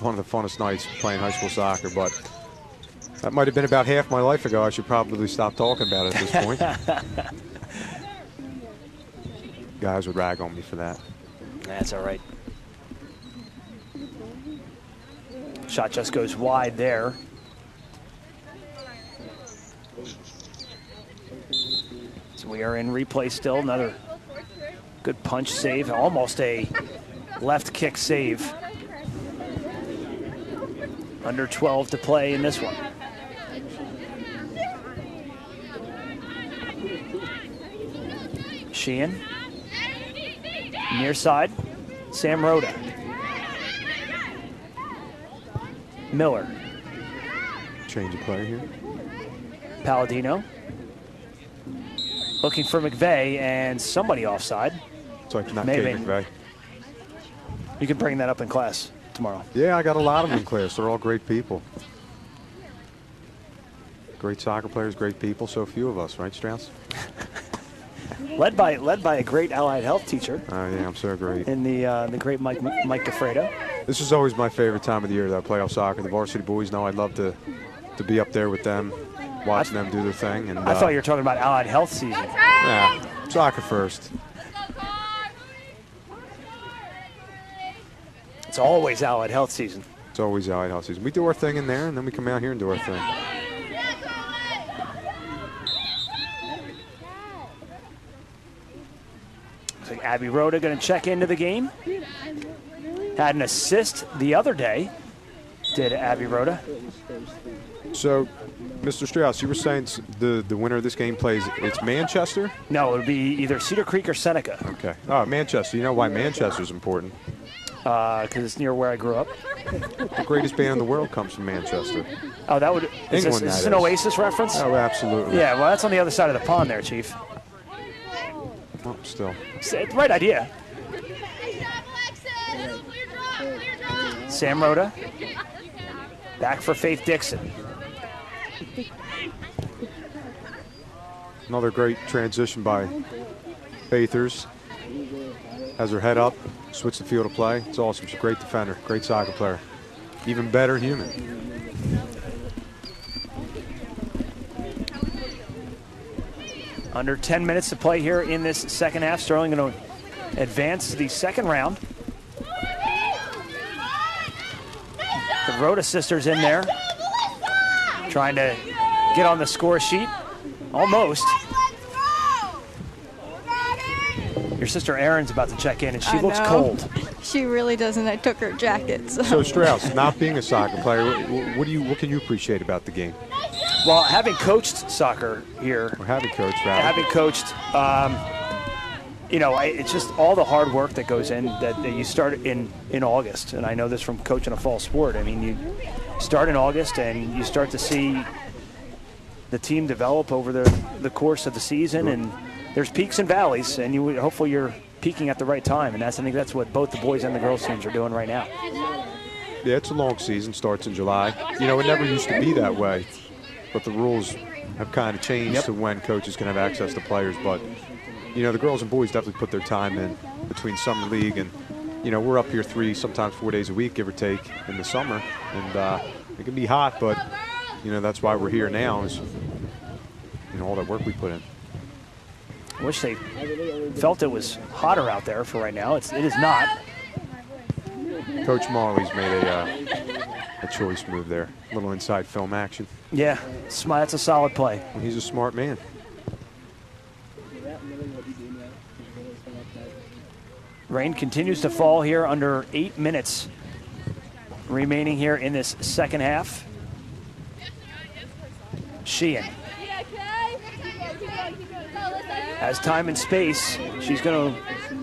one of the funnest nights playing high school soccer. But that might have been about half my life ago. I should probably stop talking about it at this point. Guys would rag on me for that. That's all right. Shot just goes wide there. So we are in replay still. Another good punch save. Almost a left kick save. Under 12 to play in this one. Sheehan. Near side. Sam Rhoda. Miller. Change of player here. Palladino. Looking for McVeigh and somebody offside. So not Maybe. Kate McVeigh. You can bring that up in class tomorrow. Yeah, I got a lot of them in class. They're all great people. Great soccer players, great people. So few of us, right, Strauss? led by a great allied health teacher. Oh yeah, I'm so great. And the great Mike DeFredo. This is always my favorite time of the year, though, playoff soccer. The varsity boys know I'd love to be up there with them, watching them do their thing. And I thought you were talking about allied health season. Yeah, soccer first. It's always allied health season. It's always allied health season. We do our thing in there, and then we come out here and do our thing. So Abby Rhoda going to check into the game. Had an assist the other day, did Abby Rhoda. So, Mr. Strauss, you were saying the winner of this game plays, it's Manchester? No, it would be either Cedar Creek or Seneca. Okay. Oh, Manchester. You know why Manchester's important? Because it's near where I grew up. The greatest band in the world comes from Manchester. Oh, that would... Is England, this an Oasis reference? Oh, absolutely. Yeah, well, that's on the other side of the pond there, Chief. Well, still. Right idea. Sam Rhoda. Back for Faith Dixon. Another great transition by Faithers. Has her head up, switch the field of play. It's awesome. She's a great defender, great soccer player. Even better human. Under 10 minutes to play here in this second half. Sterling going to advance to the second round. The Rhoda sisters in there, trying to get on the score sheet. Almost. Your sister Erin's about to check in, and she looks cold. She really doesn't. I took her jacket. So Strauss, not being a soccer player, what can you appreciate about the game? Well, having coached soccer here, or having coached, rather. You know, it's just all the hard work that goes in that you start in August. And I know this from coaching a fall sport. I mean, you start in August and you start to see the team develop over the course of the season. And there's peaks and valleys, and hopefully you're peaking at the right time. And I think that's what both the boys and the girls teams are doing right now. Yeah, it's a long season, starts in July. You know, it never used to be that way. But the rules have kind of changed to when coaches can have access to players. But, you know, the girls and boys definitely put their time in between summer league and, you know, we're up here 3, sometimes 4 days a week, give or take, in the summer. And it can be hot, but, you know, that's why we're here now is, you know, all that work we put in. I wish they felt it was hotter out there for right now. It is not. Coach Marley's made a choice move there. A little inside film action. Yeah, that's a solid play. And he's a smart man. Rain continues to fall here under 8 minutes remaining here in this second half. Sheehan has time and space. She's going to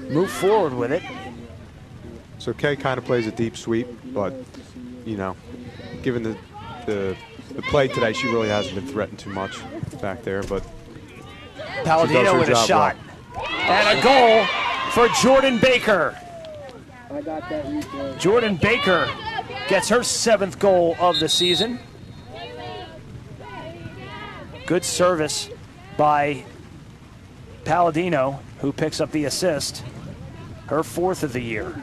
move forward with it. So Kay kind of plays a deep sweep, but, you know, given the play today, she really hasn't been threatened too much back there. But Palladino with a shot. And a goal for Jordan Baker. I got that replay. Jordan Baker gets her 7th goal of the season. Good service by Palladino, who picks up the assist. Her 4th of the year.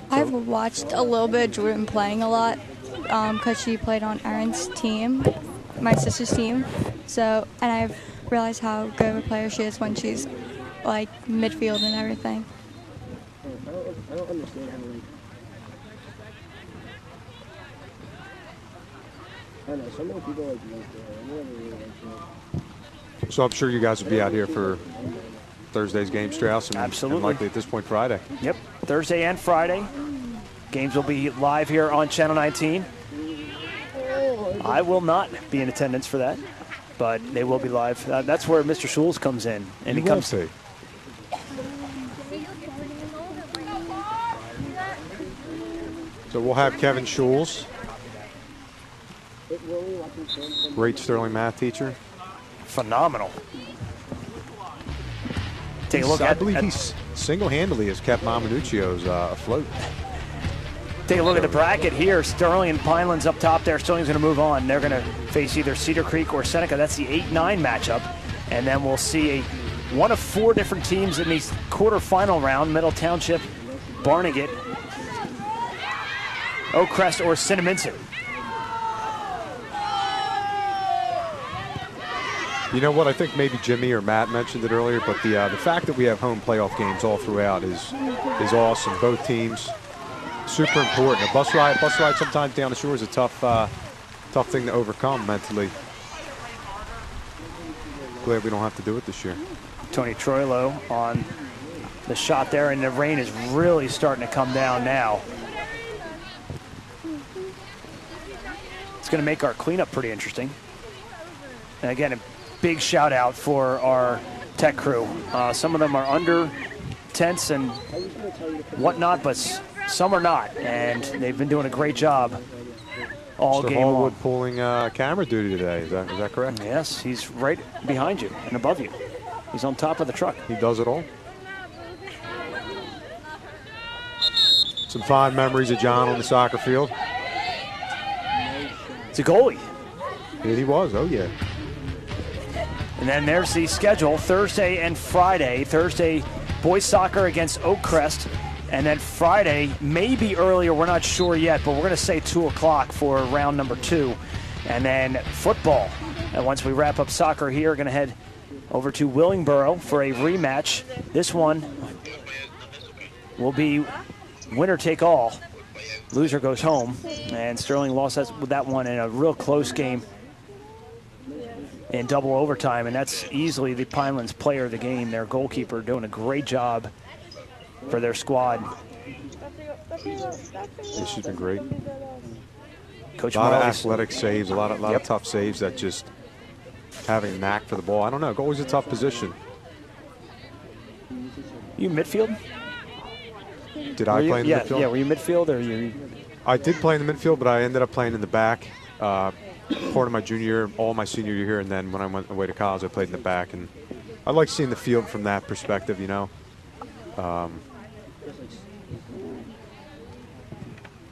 I've watched a little bit of Jordan playing a lot because she played on Aaron's team, my sister's team. So, and I've realized how good of a player she is when she's like midfield and everything. I don't understand how, like, I don't know, so many people like love that. I never really liked that. So I'm sure you guys will be out here for Thursday's game, Strauss, and, Absolutely. and likely at this point Friday. Yep, Thursday and Friday. Games will be live here on Channel 19. I will not be in attendance for that, but they will be live. That's where Mr. Schulz comes in, and he comes. To. So we'll have Kevin Schulz, great Sterling math teacher. Phenomenal. Take a look I at. believe he's single-handedly has kept Mamanuccio's afloat. Take a look at the bracket here. Sterling and Pinelands up top there. Sterling's going to move on. They're going to face either Cedar Creek or Seneca. That's the 8-9 matchup. And then we'll see one of 4 different teams in the quarterfinal round. Middle Township, Barnegat, Oakcrest, or Cinnaminson. You know what? I think maybe Jimmy or Matt mentioned it earlier, but the fact that we have home playoff games all throughout is awesome. Both teams, super important. A bus ride sometimes down the shore is a tough thing to overcome mentally. Glad we don't have to do it this year. Tony Troilo on the shot there, and the rain is really starting to come down now. It's going to make our cleanup pretty interesting. And again, a big shout out for our tech crew. Some of them are under tents and whatnot, but some are not, and they've been doing a great job all Mr. game Hallwood long. pulling camera duty today. Is that correct? Yes, he's right behind you and above you. He's on top of the truck. He does it all. Some fond memories of John on the soccer field. It's a goalie. Yeah, he was. Oh, yeah. And then there's the schedule, Thursday and Friday. Thursday, boys soccer against Oakcrest. And then Friday, maybe earlier, we're not sure yet, but we're going to say 2 o'clock for round number 2. And then football. And once we wrap up soccer here, we're going to head over to Willingboro for a rematch. This one will be winner take all. Loser goes home. And Sterling lost that one in a real close game in double overtime. And that's easily the Pinelands player of the game, their goalkeeper, doing a great job for their squad. Yeah, she's been great. Coach a lot of Morales. athletic saves, a lot of tough saves that just having a knack for the ball. I don't know. Goalie's a tough position. You midfield? Did I play in the midfield? Yeah, were you midfield or you? I did play in the midfield, but I ended up playing in the back. Part of my junior year, all my senior year here, and then when I went away to college, I played in the back. And I like seeing the field from that perspective, you know.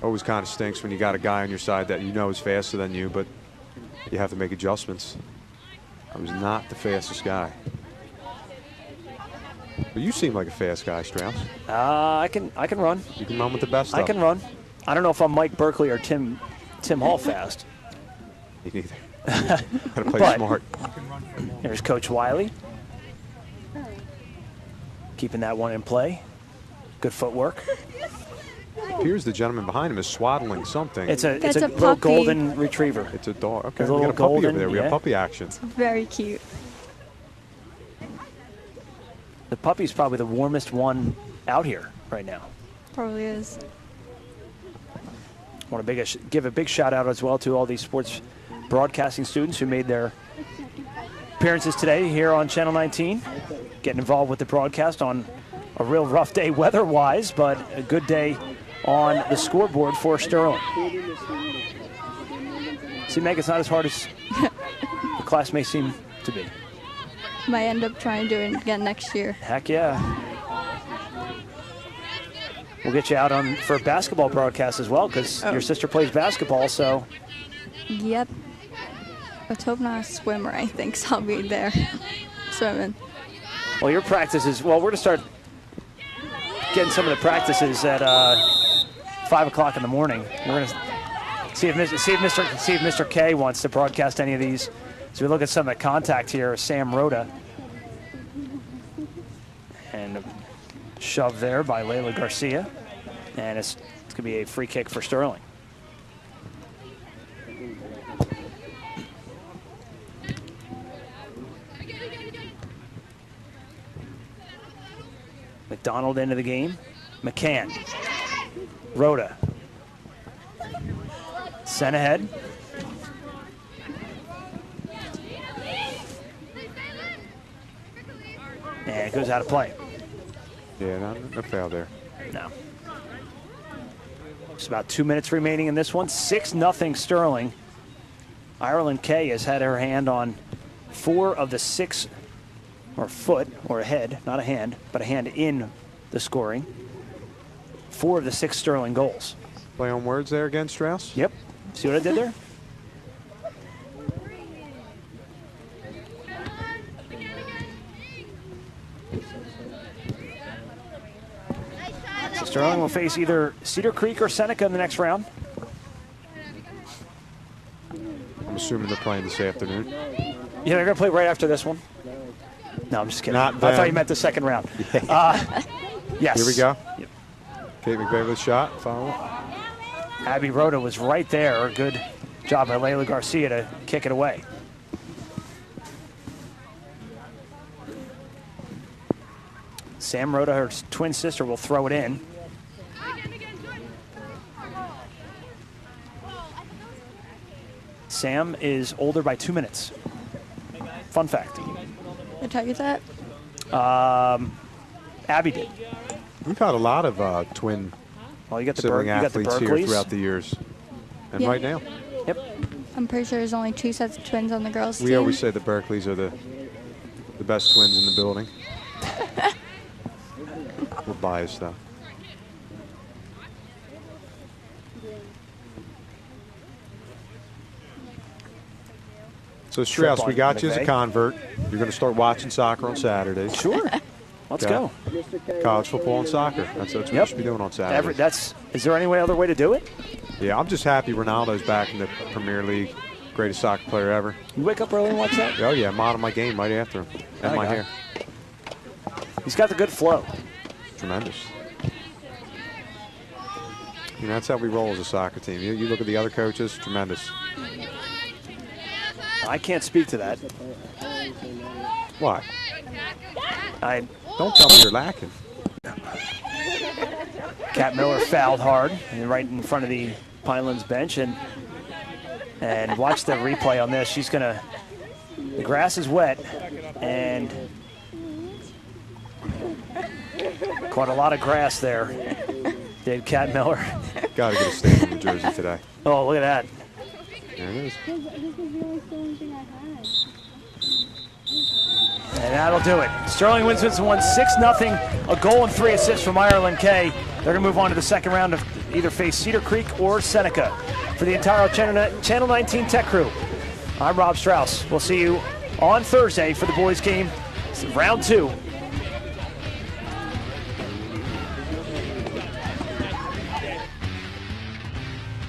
Always kind of stinks when you got a guy on your side that you know is faster than you, but you have to make adjustments. I was not the fastest guy. But you seem like a fast guy, Strauss. I can run. You can run with the best. I can run. I don't know if I'm Mike Berkeley or Tim Hall fast. Me neither. Gotta play smart. There's Coach Wiley. Keeping that one in play. Good footwork. Appears the gentleman behind him is swaddling something. It's a little golden retriever. It's a dog. Okay, A we little got a puppy golden, over there. We yeah. got puppy action. Very cute. The puppy's probably the warmest one out here right now. Probably is. I want to give a big shout out as well to all these sports broadcasting students who made their appearances today here on Channel 19, getting involved with the broadcast on a real rough day weather-wise, but a good day on the scoreboard for Sterling. See, Meg, it's not as hard as the class may seem to be. might end up trying to do it again next year. Heck yeah. We'll get you out on for a basketball broadcast as well, because your sister plays basketball, so. Yep. Let's hope not a swimmer, I think, so I'll be there swimming. Well, your practices, well, we're going to start getting some of the practices at 5 o'clock in the morning. We're going to see if Mr. K wants to broadcast any of these. So we look at some of the contact here. Sam Rhoda. And a shove there by Layla Garcia. And it's going to be a free kick for Sterling. McDonald into the game. McCann. Rhoda. Sent ahead. And it goes out of play. Yeah, no foul there. No. Just about 2 minutes remaining in this one. 6-0 Sterling. Ireland K has had her hand on 4 of the 6, or foot, or a head, not a hand, but a hand in the scoring. 4 of the 6 Sterling goals. Play on words there again, Strauss? Yep. See what I did there? So Sterling will face either Cedar Creek or Seneca in the next round. I'm assuming they're playing this afternoon. Yeah, they're going to play right after this one. No, I'm just kidding. Not I them. thought you meant the second round. Yes. Here we go. Yep. Kate McVeigh with a shot. Follow. Abby Rhoda was right there. Good job by Layla Garcia to kick it away. Sam Rhoda, her twin sister, will throw it in. Sam is older by 2 minutes. Fun fact. Did I tell you that? Abby did. We've had a lot of twin sibling athletes here throughout the years. And Yeah. right now. Yep. I'm pretty sure there's only 2 sets of twins on the girls' team. We always say the Berkeleys are the best twins in the building. We're biased, though. So, Strauss, we got you as a convert. You're going to start watching soccer on Saturdays. Sure. Let's go. College football and soccer. That's what you should be doing on Saturdays. Is there any other way to do it? Yeah, I'm just happy Ronaldo's back in the Premier League. Greatest soccer player ever. You wake up early and watch that? Oh, yeah. Model my game right after him. And my hair. He's got the good flow. Tremendous. You know, that's how we roll as a soccer team. You look at the other coaches, tremendous. I can't speak to that. Why? Don't tell me you're lacking. Kat Miller fouled hard and right in front of the Pinelands bench, and watch the replay on this. She's gonna. The grass is wet, and caught a lot of grass there. Did Kat Miller? Got to get a stamp on the jersey today. Oh, look at that. There it is. And that'll do it. Sterling wins this one 6-0. A goal and 3 assists from Ireland K. They're going to move on to the second round of either face Cedar Creek or Seneca. For the entire Channel 19 Tech crew, I'm Rob Strauss. We'll see you on Thursday for the boys game, round 2